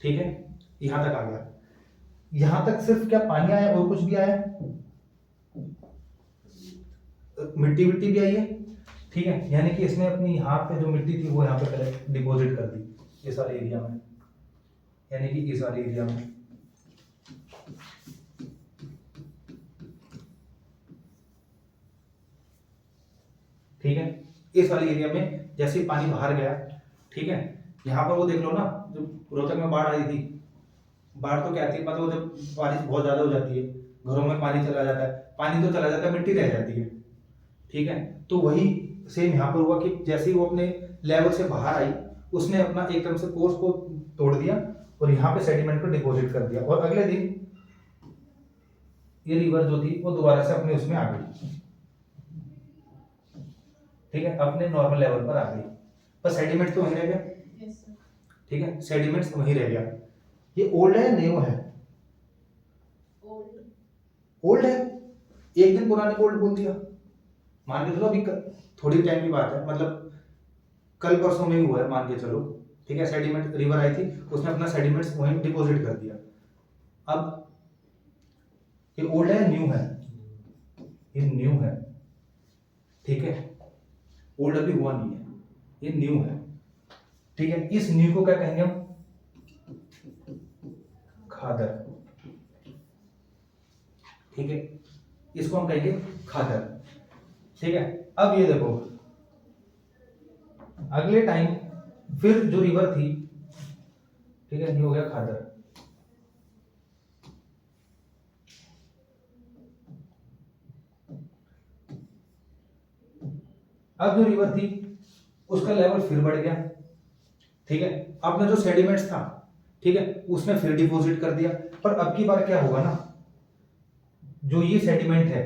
ठीक है, यहां तक आ गया। यहां तक सिर्फ क्या पानी आया और कुछ भी आया? मिट्टी विट्टी भी आई है, ठीक है, यानी कि इसने अपनी यहाँ पे जो मिट्टी थी वो यहाँ पे पहले डिपॉजिट कर दी इस वाले एरिया में, यानी कि इस वाले एरिया में, ठीक है, इस वाले एरिया में जैसे ही पानी बाहर गया, ठीक है, यहाँ पर वो देख लो ना जो रोहतक में बाढ़ आई थी, बाढ़ तो क्या थी, मतलब जब बारिश बहुत ज्यादा हो जाती है घरों में पानी चला जाता है, पानी तो चला जाता है मिट्टी रह जाती है, ठीक है, तो वही सेम यहाँ पर हुआ कि जैसे ही वो अपने लेवल से बाहर आई, उसने अपना एक तरफ से कोर्स को तोड़ दिया और यहाँ पे सेडिमेंट को डिपॉजिट कर दिया, और अगले दिन ये रिवर जो थी वो दोबारा से अपने उसमें आ गई, ठीक है, अपने नॉर्मल लेवल पर आ गई, पर सेडिमेंट तो वहीं रह गया, Yes, sir. ठीक है, सेडिमेंट्स वहीं रह गया। ये ओल्ड है या न्यू है? Old. ओल्ड है, एक दिन पुराने को ओल्ड बोल दिया, मान के चलो अभी थोड़ी टाइम की बात है, मतलब कल परसों में ही हुआ है, मान के चलो, ठीक है, सेडिमेंट रिवर आई थी, उसने अपना सेडिमेंट्स वहीं डिपॉजिट कर दिया। अब ये ओल्ड है न्यू है? ये न्यू है, ठीक है, ओल्ड अभी हुआ नहीं है, ये न्यू है, ठीक है। इस न्यू को क्या कहेंगे हम? खादर, ठीक है, इसको हम कहेंगे खादर, ठीक है। अब ये देखो, अगले टाइम फिर जो रिवर थी, ठीक है, ये हो गया खादर, अब जो रिवर थी उसका लेवल फिर बढ़ गया, ठीक है, अपना जो सेडिमेंट्स था, ठीक है, उसने फिर डिपॉजिट कर दिया, पर अब की बार क्या होगा ना, जो ये सेडिमेंट है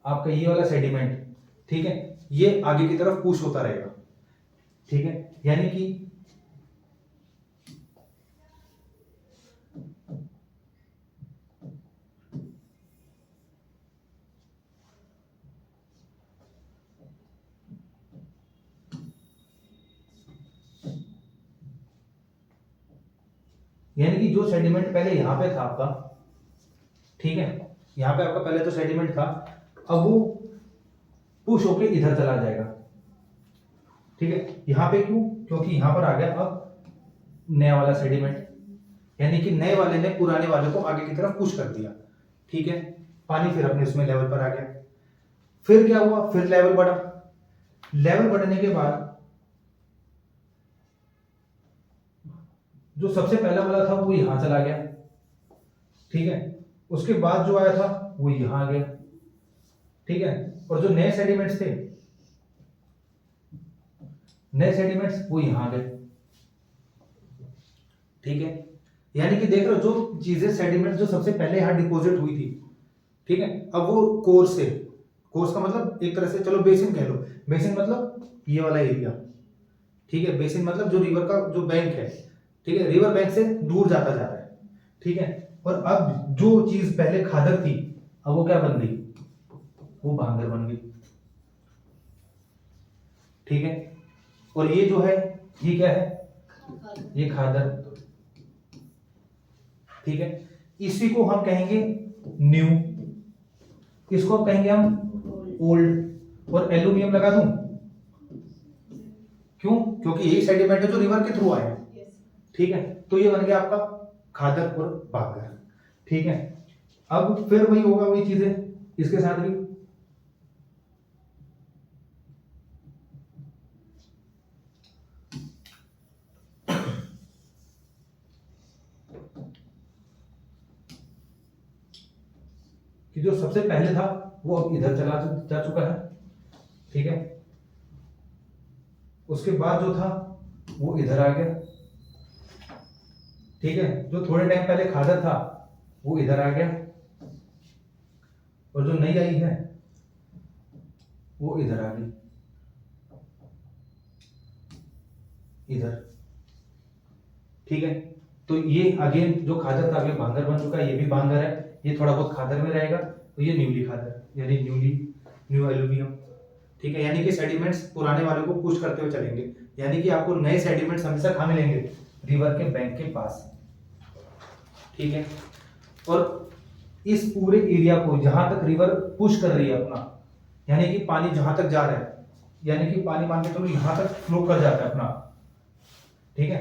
आपका, ये वाला सेडिमेंट, ठीक है, ये आगे की तरफ पुश होता रहेगा, ठीक है, यानी कि जो सेडिमेंट पहले यहां पे था आपका, ठीक है, यहां पे आपका पहले तो सेडिमेंट था, अब वो पुश होके इधर चला जाएगा, ठीक है, यहां पे क्यों? क्योंकि यहां पर आ गया अब नया वाला सेडिमेंट, यानी कि नए वाले ने पुराने वाले को आगे की तरफ पुश कर दिया, ठीक है, पानी फिर अपने उसमें लेवल पर आ गया, फिर क्या हुआ, फिर लेवल बढ़ा, लेवल बढ़ने के बाद जो सबसे पहला वाला था वो यहां चला गया, ठीक है, उसके बाद जो आया था वो यहां आ गया, ठीक है, और जो नए सेडिमेंट्स थे, नए सेडिमेंट्स वो यहां आ गए, ठीक है, यानी कि देख रहे हो जो चीजें सेडिमेंट जो सबसे पहले यहां डिपॉजिट हुई थी, ठीक है, अब वो कोर्स से, कोर्स का मतलब एक तरह से चलो बेसिन कह लो, बेसिन मतलब ये वाला एरिया, ठीक है, बेसिन मतलब जो रिवर का जो बैंक है, ठीक है, रिवर बैंक से दूर जाता जा रहा है, ठीक है, और अब जो चीज पहले खादर थी, अब वो क्या बन गई? वो भांगर बन गई, ठीक है, और ये जो है ये क्या है? ये खादर, ठीक है, इसी को हम कहेंगे न्यू, इसको अब कहेंगे हम ओल्ड, और एल्यूमिनियम लगा दूं, क्यों? क्योंकि यही सेडिमेंट है जो रिवर के थ्रू आया, Yes. ठीक है, तो ये बन गया आपका खादर और भांगर, ठीक है। अब फिर वही होगा, वही चीजें इसके साथ भी, कि जो सबसे पहले था वो अब इधर चला जा चुका है, ठीक है, उसके बाद जो था वो इधर आ गया, ठीक है, जो थोड़े टाइम पहले खादर था वो इधर आ गया, और जो नई आई है वो इधर आ गई, इधर, ठीक है, तो ये अगेन जो खादर था अभी भांगर बन चुका है, ये भी भांगर है, ये थोड़ा बहुत खादर में रहेगा, तो ये न्यूली खादर यानी न्यू एल्यूमिनियम, ठीक है, यानी कि सेडिमेंट्स पुराने वाले को पुश करते हुए चलेंगे, यानी कि आपको नए सेडिमेंट्स हमेशा कहाँ मिलेंगे? रिवर के बैंक के पास, ठीक है, और इस पूरे एरिया को जहां तक रिवर पुश कर रही है अपना, यानी कि पानी जहां तक जा रहा है, यानी कि पानी मान के चलो यहां तक फ्लो कर जाता है अपना, ठीक है,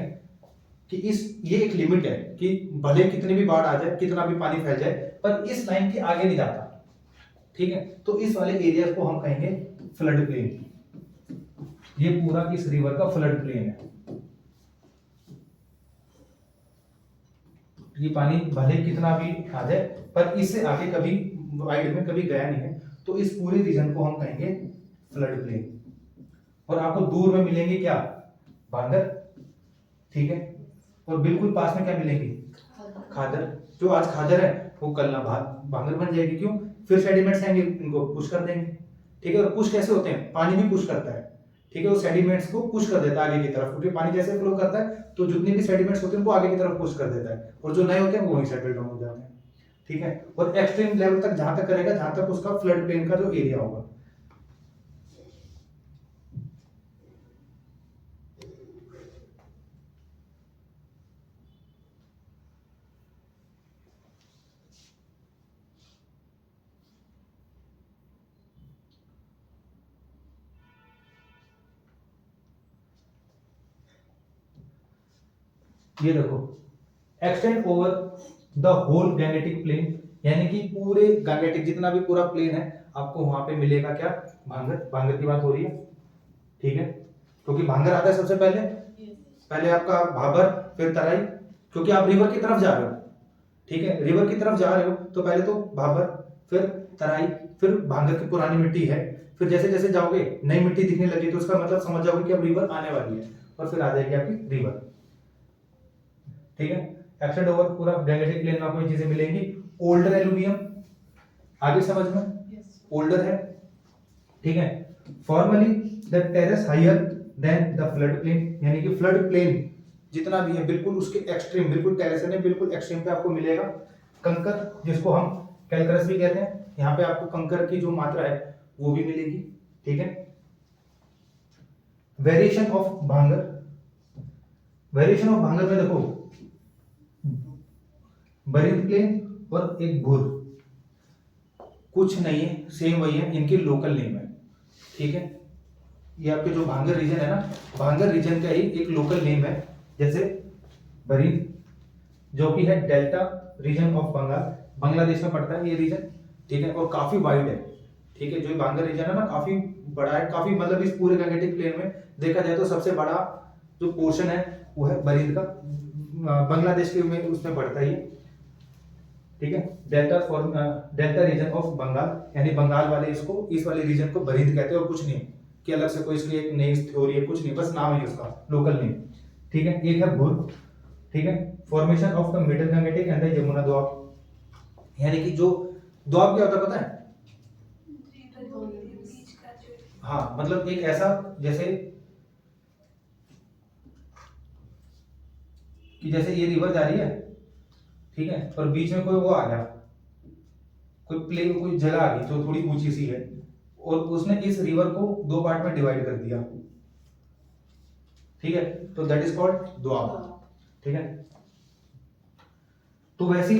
कि इस ये एक लिमिट है कि भले कितनी भी बाढ़ आ जाए, कितना भी पानी फैल जाए, पर इस लाइन के आगे नहीं जाता, ठीक है, तो इस वाले एरिया को हम कहेंगे फ्लड प्लेन, ये पूरा इस रिवर का फ्लड प्लेन है, ये पानी भले कितना भी आ जाए पर इससे आगे कभी वाइड में कभी गया नहीं है, तो इस पूरे रीजन को हम कहेंगे फ्लड प्लेन। और आपको दूर में मिलेंगे क्या, भांगर, ठीक है, और बिल्कुल पास में क्या मिलेंगे, खादर। जो आज खादर है वो कल ना भांगर बन जाएगी। क्यों, फिर सेडिमेंट्स आएंगे, इनको पुश कर देंगे, ठीक है। और पुश कैसे होते हैं, पानी भी पुश करता है, ठीक है, वो सेडिमेंट्स को पुश कर देता है आगे की तरफ, क्योंकि पानी जैसे फ्लो करता है तो जितने भी सेडिमेंट्स होते हैं उनको आगे की तरफ पुश कर देता है, और जो नए होते हैं वो वहीं सेटल डाउन हो जाते हैं, ठीक है। और एक्सट्रीम लेवल तक जहां तक करेगा जहां तक उसका फ्लड प्लेन का जो एरिया होगा। ये देखो, extend over the whole Gangetic plain, यानी कि पूरे गैंगेटिक जितना भी पूरा प्लेन है आपको वहां पे मिलेगा क्या, भांगर। भांगर की बात हो रही है, ठीक है, क्योंकि भांगर आता है सबसे पहले, पहले आपका भाबर, फिर तराई, क्योंकि आप रिवर की तरफ जा रहे हो, ठीक है, रिवर की तरफ जा रहे हो तो पहले तो भाबर, फिर तराई, फिर भांगर की पुरानी मिट्टी है, फिर जैसे जैसे जाओगे नई मिट्टी दिखने लगी तो उसका मतलब समझ जाओगे कि अब रिवर आने वाली है, और फिर आ जाएगी आपकी रिवर, ठीक है। एक्सटेंड ओवर पूरा गैंगेटिक प्लेन में आपको ये चीजें मिलेंगी। ओल्डर एलुवियम, आगे समझ में, ओल्डर है, ठीक है। Formerly the terrace higher than the flood plain, यानी कि फ्लड प्लेन जितना भी है बिल्कुल उसके एक्सट्रीम, बिल्कुल टेरेस है बिल्कुल एक्सट्रीम पे आपको मिलेगा कंकर, जिसको हम कैलक्रस भी कहते हैं। यहाँ पे आपको कंकर की जो मात्रा है वो भी मिलेगी, ठीक है। वेरिएशन ऑफ भांगर, वेरिएशन ऑफ भांगर में देखो बरीद प्लेन और एक भूर, कुछ नहीं है, सेम वही है, इनके लोकल नेम है, ठीक है। ये आपके जो भांगर रीजन है ना, भांगर रीजन का ही एक लोकल नेम है, जैसे बरीद जो कि है delta region of Bengal, Bangladesh में पड़ता है ये रीजन, ठीक है, और काफी वाइड है, ठीक है। जो भांगर रीजन है ना काफी बड़ा है, काफी मतलब इस पूरे गैंगेटिक प्लेन में देखा जाए तो सबसे बड़ा जो पोर्शन है वो है बरीद का, बांग्लादेश के में उसमें पड़ता है ये, ठीक है। डेल्टा रीजन ऑफ बंगाल, यानी बंगाल वाले इसको, इस वाले रीजन को बरीद कहते हैं, और कुछ नहीं कि अलग से कोई इसकी एक नई थ्योरी है, कुछ नहीं, बस नाम है उसका, लोकल नेम, ठीक है। एक है भूर, ठीक है। Formation of the middle Gangetic and the Yamuna Doab, यानी कि जो दोआब क्या होता है पता है, हाँ, मतलब एक ऐसा जैसे कि जैसे ये रिवर जा रही है, ठीक है, और बीच में कोई वो आ गया, कोई जगह आ गई जो थोड़ी ऊंची सी है, और उसने इस रिवर को दो पार्ट में डिवाइड कर दिया, ठीक है, तो दैट इज कॉल्ड दोआब, ठीक है। तो वैसे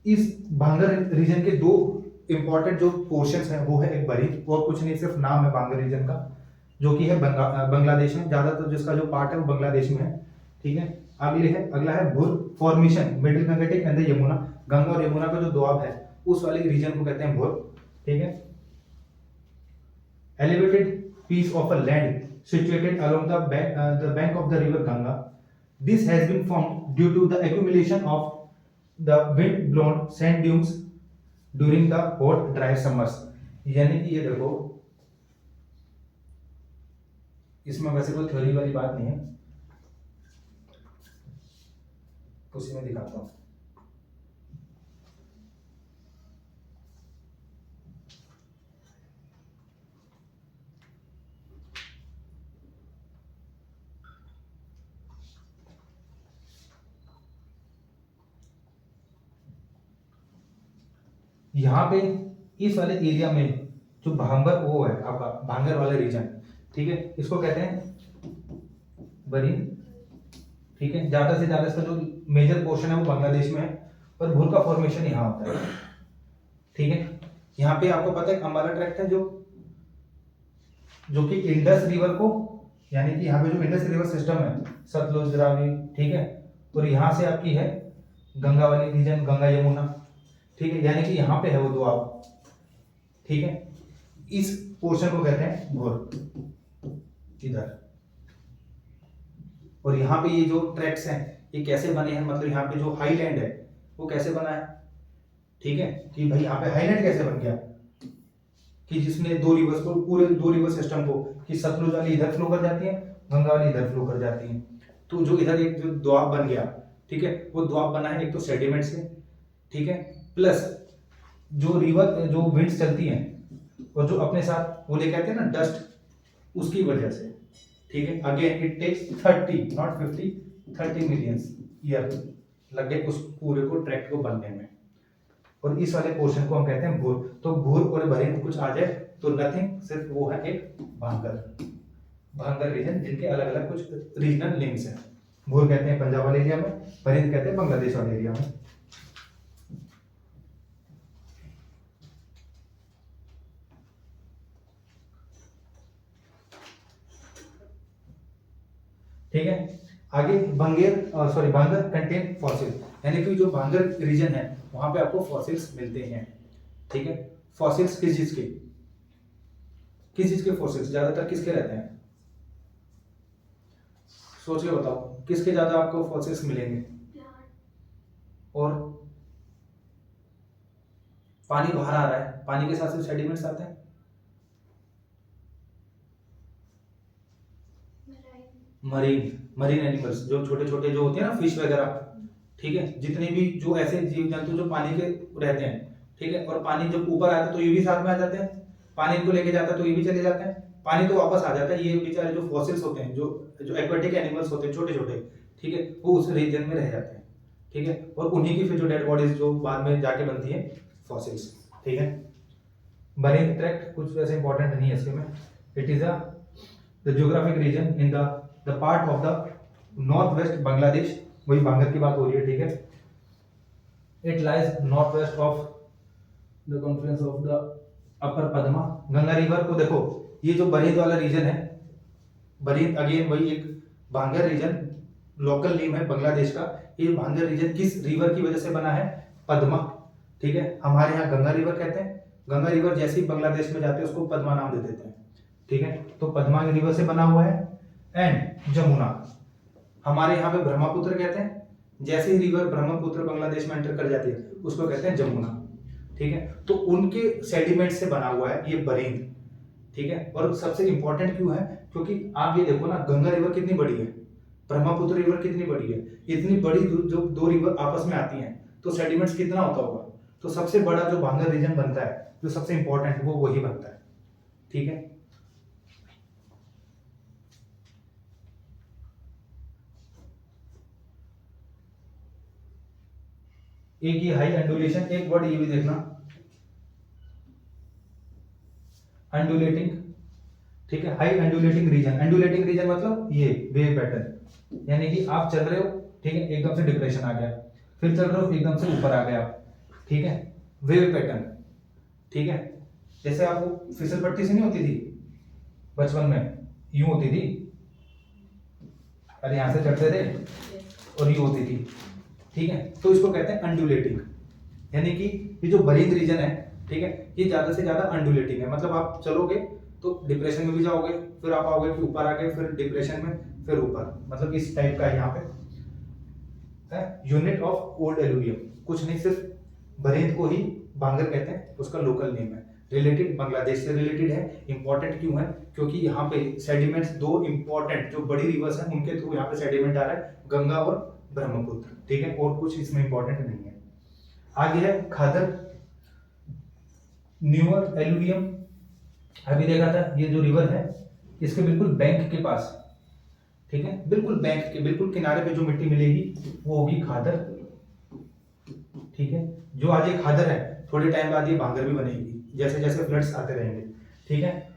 इस भांगर रीजन के दो इंपॉर्टेंट जो पोर्शंस हैं वो है एक बरीद, और कुछ नहीं, सिर्फ नाम है भांगर रीजन का, जो कि है बांग्लादेश में, ज्यादातर जिसका जो पार्ट है वो बांग्लादेश में है, ठीक है। अगला है भूर, formation middle Gangetic and the Yamuna, Ganga और यमुना का जो दोआब है उस वाले रीजन को कहते हैं भूर, ठीक है। Elevated piece of a land situated along the bank of the river Ganga. This has been formed due to the accumulation of the wind blown sand dunes during the hot dry summers. यानी कि ये देखो, इसमें वैसे कोई theory वाली बात नहीं है, उसी में दिखाता हूं। यहाँ पे इस वाले एरिया में जो भांगर वो है आपका भांगर वाला रीजन, ठीक है, इसको कहते हैं बरीद, ठीक है। ज्यादा से ज्यादा इसका जो मेजर पोर्शन है वो बांग्लादेश में है, और भूर का फॉर्मेशन यहाँ होता है, ठीक है। यहाँ पे आपको पता है अंबाला ट्रैक्ट है जो कि इंडस रिवर को, यानी कि यहाँ पे जो इंडस रिवर सिस्टम है, सतलुज रावी, ठीक है, और यहाँ से आपकी है गंगा वाली रीजन, गंगा यमुना, ठीक है, यानी कि यहाँ पे है वो दोआब, ठीक है। इस पोर्शन को कहते हैं भूर, इधर। और यहाँ पे ये जो ट्रैक्स हैं ये कैसे बने हैं, मतलब यहाँ पे जो हाईलैंड है वो कैसे बना है, ठीक है, कि भाई यहाँ पे हाईलैंड कैसे बन गया, कि जिसने दो रिवर्स को, पूरे दो रिवर सिस्टम को, कि सतलुज वाली इधर फ्लो कर जाती है, गंगा वाली इधर फ्लो कर जाती है। तो जो इधर एक जो द्वाब बन गया, ठीक है, वो द्वाब बना है एक तो सेडिमेंट से, ठीक है, प्लस जो रिवर जो विंड्स चलती हैं और जो अपने साथ वो लेके आते हैं ना डस्ट, उसकी वजह से, ठीक है। Again it takes 30 not 50 30 million year लग गए उस पूरे को ट्रैक्ट को बनने में। और इस वाले पोर्शन को हम कहते हैं भूर। तो भूर और बरिंद कुछ आ जाए तो नथिंग, सिर्फ वो है एक भांगर रीजन, जिनके अलग अलग कुछ रीजनल नेम्स हैं। भूर कहते हैं पंजाब वाले एरिया में, बरिंद कहते हैं बांग्लादेश वाले एरिया में। ठीक है, आगे भांगर कंटेन फॉसिल, यानी कि जो भांगर रीजन है वहां पे आपको फॉसिल्स मिलते हैं, ठीक है। फॉसिल्स किस चीज के फॉसिल्स ज्यादातर किसके रहते हैं, सोच के बताओ, किसके ज्यादा आपको फॉसिल्स मिलेंगे। और पानी बाहर आ रहा है, पानी के साथ साथ सेडिमेंट्स आते हैं, मरीन एनिमल्स, जो छोटे छोटे जो होते हैं ना फिश वगैरह, ठीक है, जितने भी जो ऐसे जीव जंतु जो पानी के रहते हैं, ठीक है, और पानी जब ऊपर आता है तो ये भी साथ में आ जाते हैं, पानी इनको लेके जाता है तो ये भी चले जाते हैं, पानी तो वापस आ जाता है, ये बेचारे जो फॉसिल्स होते हैं, जो जो एक्वेटिक एनिमल्स होते हैं छोटे छोटे, ठीक है, वो उस रीजन में रह जाते हैं, ठीक है, और उन्हीं की फिर जो डेड बॉडीज जो बाद में जाके बनती है फॉसिल्स, ठीक है। मरीन ट्रैक्ट कुछ वैसे इंपॉर्टेंट नहीं है इसके में, it is a the geographic region in the part of the north west Bangladesh, वही बांगर की बात हो रही है, ठीक है। It lies north west of the confluence of the upper Padma, Ganga river को देखो, ये जो बरीद वाला रीजन है, बरीद अगेन वही एक भांगर रीजन, लोकल नेम है बांग्लादेश का। ये भांगर रीजन किस रिवर की वजह से बना है, पद्मा, ठीक है, हमारे यहाँ गंगा रिवर कहते हैं, गंगा रिवर जैसे ही बांग्लादेश में जाते हैं उसको पद्मा नाम दे देते हैं, ठीक है, तो पद्मा रिवर से बना हुआ है। एंड जमुना, हमारे यहाँ पे ब्रह्मपुत्र कहते हैं, जैसे ही रिवर ब्रह्मपुत्र बांग्लादेश में एंटर कर जाती है उसको कहते हैं जमुना, ठीक है, तो उनके सेडिमेंट से बना हुआ है ये बरींद, ठीक है। और सबसे इंपॉर्टेंट क्यों है, क्योंकि आप ये देखो ना, गंगा रिवर कितनी बड़ी है, ब्रह्मपुत्र रिवर कितनी बड़ी है, इतनी बड़ी जो दो रिवर आपस में आती हैं तो सेडिमेंट्स कितना होता होगा, तो सबसे बड़ा जो भांगर रीजन बनता है, जो सबसे इंपॉर्टेंट वो वही बनता है, ठीक है। एक ये हाई अंडुलेशन, एक वर्ड ये भी देखना, अंडुलेटिंग, ठीक है, high undulating region, undulating region मतलब ये वेव पैटर्न, यानी कि आप चल रहे हो, ठीक है, एकदम से डिप्रेशन आ गया, फिर चल रहे हो एकदम से ऊपर आ गया, ठीक है, वेव पैटर्न, ठीक है। जैसे आपको फिसल पट्टी से नहीं होती थी बचपन में, यूं होती थी, अरे यहां से चढ़ते थे और यूं होती थी, ठीक है, तो इसको कहते हैं अंडुलेटिंग, यानी कि ये जो बरीद रीजन है, ठीक है, ये ज्यादा से ज्यादा अंडुलेटिंग है, मतलब आप चलोगे तो डिप्रेशन में भी जाओगे, फिर आप आओगे कि ऊपर आ गए, फिर डिप्रेशन में, फिर ऊपर, मतलब इस टाइप का है यहाँ पे। यूनिट ऑफ ओल्ड एलुवियम, कुछ नहीं, सिर्फ बरीद को ही बांगर कहते हैं, उसका लोकल नेम है, रिलेटेड बांग्लादेश से रिलेटेड है। इंपॉर्टेंट क्यों है, क्योंकि यहाँ पे सेडिमेंट्स दो इंपॉर्टेंट जो बड़ी रिवर्स हैं उनके थ्रू यहाँ पे सेडिमेंट आ रहा है, गंगा और ब्रह्मपुत्र, ठीक है, और कुछ इसमें इंपॉर्टेंट नहीं है। आगे है खादर, न्यूअर एलुवियम, अभी देखा था, ये जो रिवर है इसके बिल्कुल बैंक के पास, ठीक है, बिल्कुल बैंक के बिल्कुल किनारे पे जो मिट्टी मिलेगी वो होगी खादर, ठीक है। जो आज ये खादर है थोड़े टाइम बाद ये भांगर भी बनेगी, जैसे जैसे फ्लड्स आते रहेंगे, ठीक है।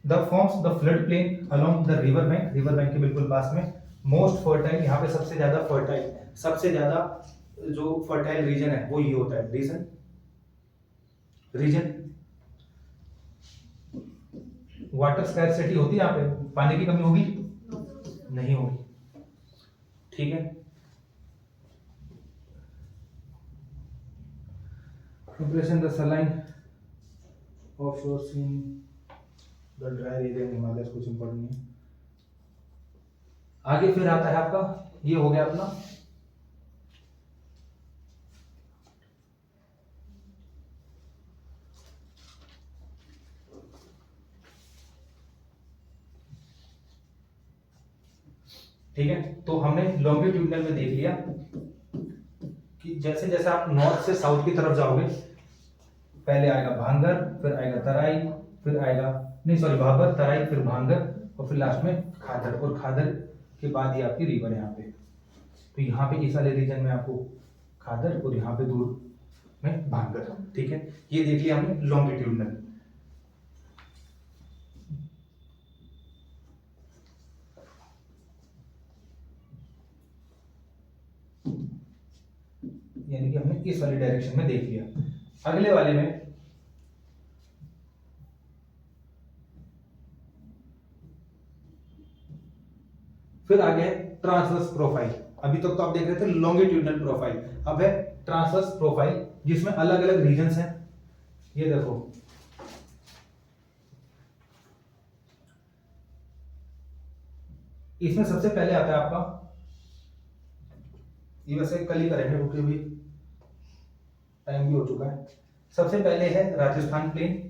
The forms the flood plane along the river bank के बिल्कुल पास में, मोस्ट फर्टाइल, यहाँ पे सबसे ज्यादा फर्टाइल, सबसे ज्यादा जो फर्टाइल रीजन है वो ये होता है, रीजन वाटर स्कैर्सिटी होती है, यहाँ पे पानी की कमी होगी नहीं होगी, ठीक है। Compression the saline offshore in the dry area Himalaya, कुछ इंपॉर्टेंट नहीं है। आगे फिर आता है आपका, ये हो गया अपना ठीक है, तो हमने लॉन्गिट्यूडनल में देख लिया कि जैसे जैसे आप नॉर्थ से साउथ की तरफ जाओगे, पहले आएगा भांगर, फिर आएगा तराई, फिर आएगा नहीं सॉरी भाबर, तराई, फिर भांगर, और फिर लास्ट में खादर, और खादर के बाद ये आपकी रिवर यहाँ पे। तो यहाँ पे इस वाले रीजन में आपको खादर, और यहाँ पे दूर में भांगर। ठीक है, ये देख लिया हमने लॉन्गिट्यूडनल। यानी कि हमने इस वाली डायरेक्शन में देख लिया। अगले वाले में फिर आगे है ट्रांसवर्स प्रोफाइल। अभी तक तो आप देख रहे थे लॉन्गिट्यूडनल प्रोफाइल, अब है ट्रांसवर्स प्रोफाइल जिसमें अलग अलग रीजन्स हैं। ये देखो, इसमें सबसे पहले आता है आपका, ये वैसे कल ही करेंगे क्योंकि अभी टाइम भी हो चुका है। सबसे पहले है राजस्थान प्लेन,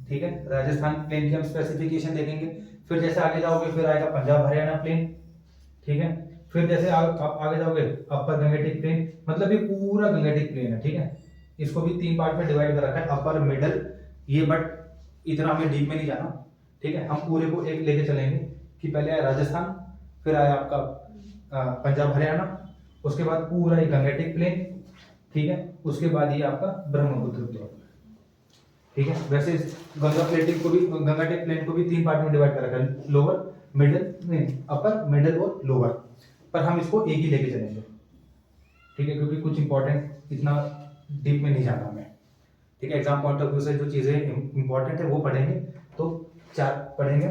ठीक है, राजस्थान प्लेन की हम स्पेसिफिकेशन देखेंगे। फिर जैसे आगे जाओगे फिर आएगा पंजाब हरियाणा प्लेन, ठीक है। फिर जैसे आप आगे जाओगे अपर गंगेटिक प्लेन, मतलब ये पूरा गंगेटिक प्लेन है, ठीक है। इसको भी 3 पार्ट में डिवाइड कर रखा है, अपर मिडल ये, बट इतना हमें डीप में नहीं जाना, ठीक है। हम पूरे को एक लेके चलेंगे कि पहले आया राजस्थान, फिर आया आपका पंजाब हरियाणा, उसके बाद पूरा ये गंगेटिक प्लेन, ठीक है, उसके बाद ये आपका ब्रह्मपुत्र प्लेन, ठीक है। वैसे गंगा प्लेटिंग को भी, गंगाटिक प्लेन को भी 3 पार्ट में डिवाइड कर रखा है, लोअर मिडिल नहीं, अपर मिडिल और लोअर, पर हम इसको एक ही लेके चलेंगे, ठीक है, क्योंकि कुछ इंपॉर्टेंट इतना डीप में नहीं जाना हमें, ठीक है। एग्जाम पॉइंट ऑफ व्यू से जो चीजें इंपॉर्टेंट है वो पढ़ेंगे। तो 4 पढ़ेंगे,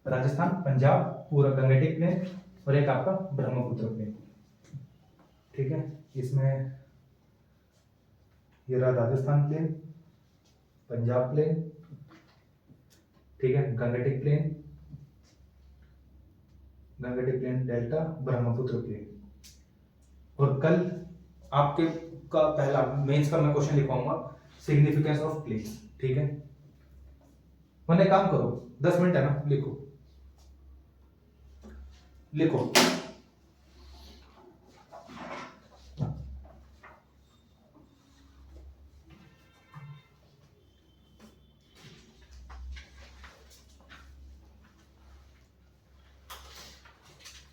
राजस्थान, पंजाब, पूरा गंगेटिक प्लेन और एक आपका ब्रह्मपुत्र प्लेन, ठीक है। इसमें ये रहा राजस्थान प्लेन, पंजाब प्लेन, ठीक है, Gangetic plain, Gangetic plain delta, Brahmaputra plain. और कल आपके का पहला मेंस का मैं क्वेश्चन लिखवाऊंगा, सिग्निफिकेंस ऑफ प्लेन्स, ठीक है। मैंने काम करो, 10 मिनट है ना, लिखो लिखो।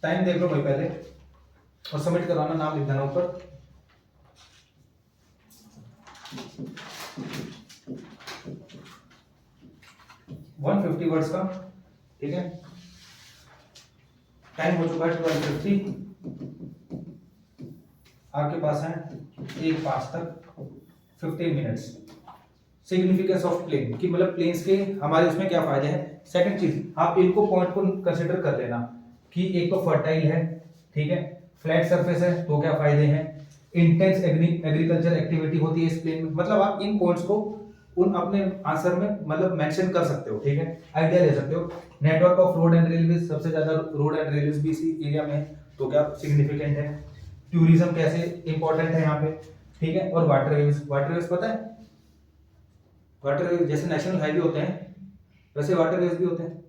टाइम देख लो भाई पहले, और सबमिट करवाना, नाम लिख देना ऊपर। वन 150 वर्ड्स का, ठीक है। टाइम हो चुका है 12:50। आपके पास है 1:05 तक 15 मिनट्स। सिग्निफिकेंस ऑफ प्लेन कि मतलब प्लेन्स के हमारे उसमें क्या फायदे हैं। सेकंड चीज, आप इनको पॉइंट को कंसिडर कर लेना कि एक तो फर्टाइल है, ठीक है, फ्लैट सरफेस है, तो क्या फायदे हैं, इंटेंस एग्रीकल्चर एक्टिविटी होती है इस प्लेन में। मतलब आप इन पॉइंट्स को उन अपने आंसर में मतलब मेंशन कर सकते हो, ठीक है, आइडिया ले सकते हो। Network of road and railway, सबसे ज्यादा रोड एंड रेलवे भी इसी एरिया में है, तो क्या सिग्निफिकेंट है। टूरिज्म कैसे इंपॉर्टेंट है यहाँ पे, ठीक है। और वाटरवेज, वाटरवेज पता है, वाटरवेज जैसे नेशनल हाईवे होते हैं वैसे वाटरवेज भी होते हैं।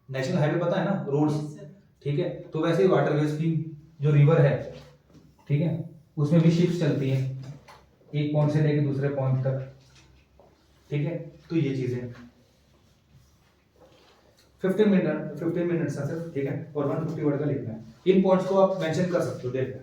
नेशनल हाईवे पता है ना, रोड्स, ठीक है, तो वैसे ही वाटरवेज की जो रिवर है, ठीक है, उसमें भी शिप्स चलती हैं एक पॉइंट से लेकर दूसरे पॉइंट तक, ठीक है। तो ये चीजें 15 मिनट है सिर्फ, ठीक है, और 150 वर्ड का लिखना है। इन पॉइंट्स को आप मेंशन कर सकते हो, देखो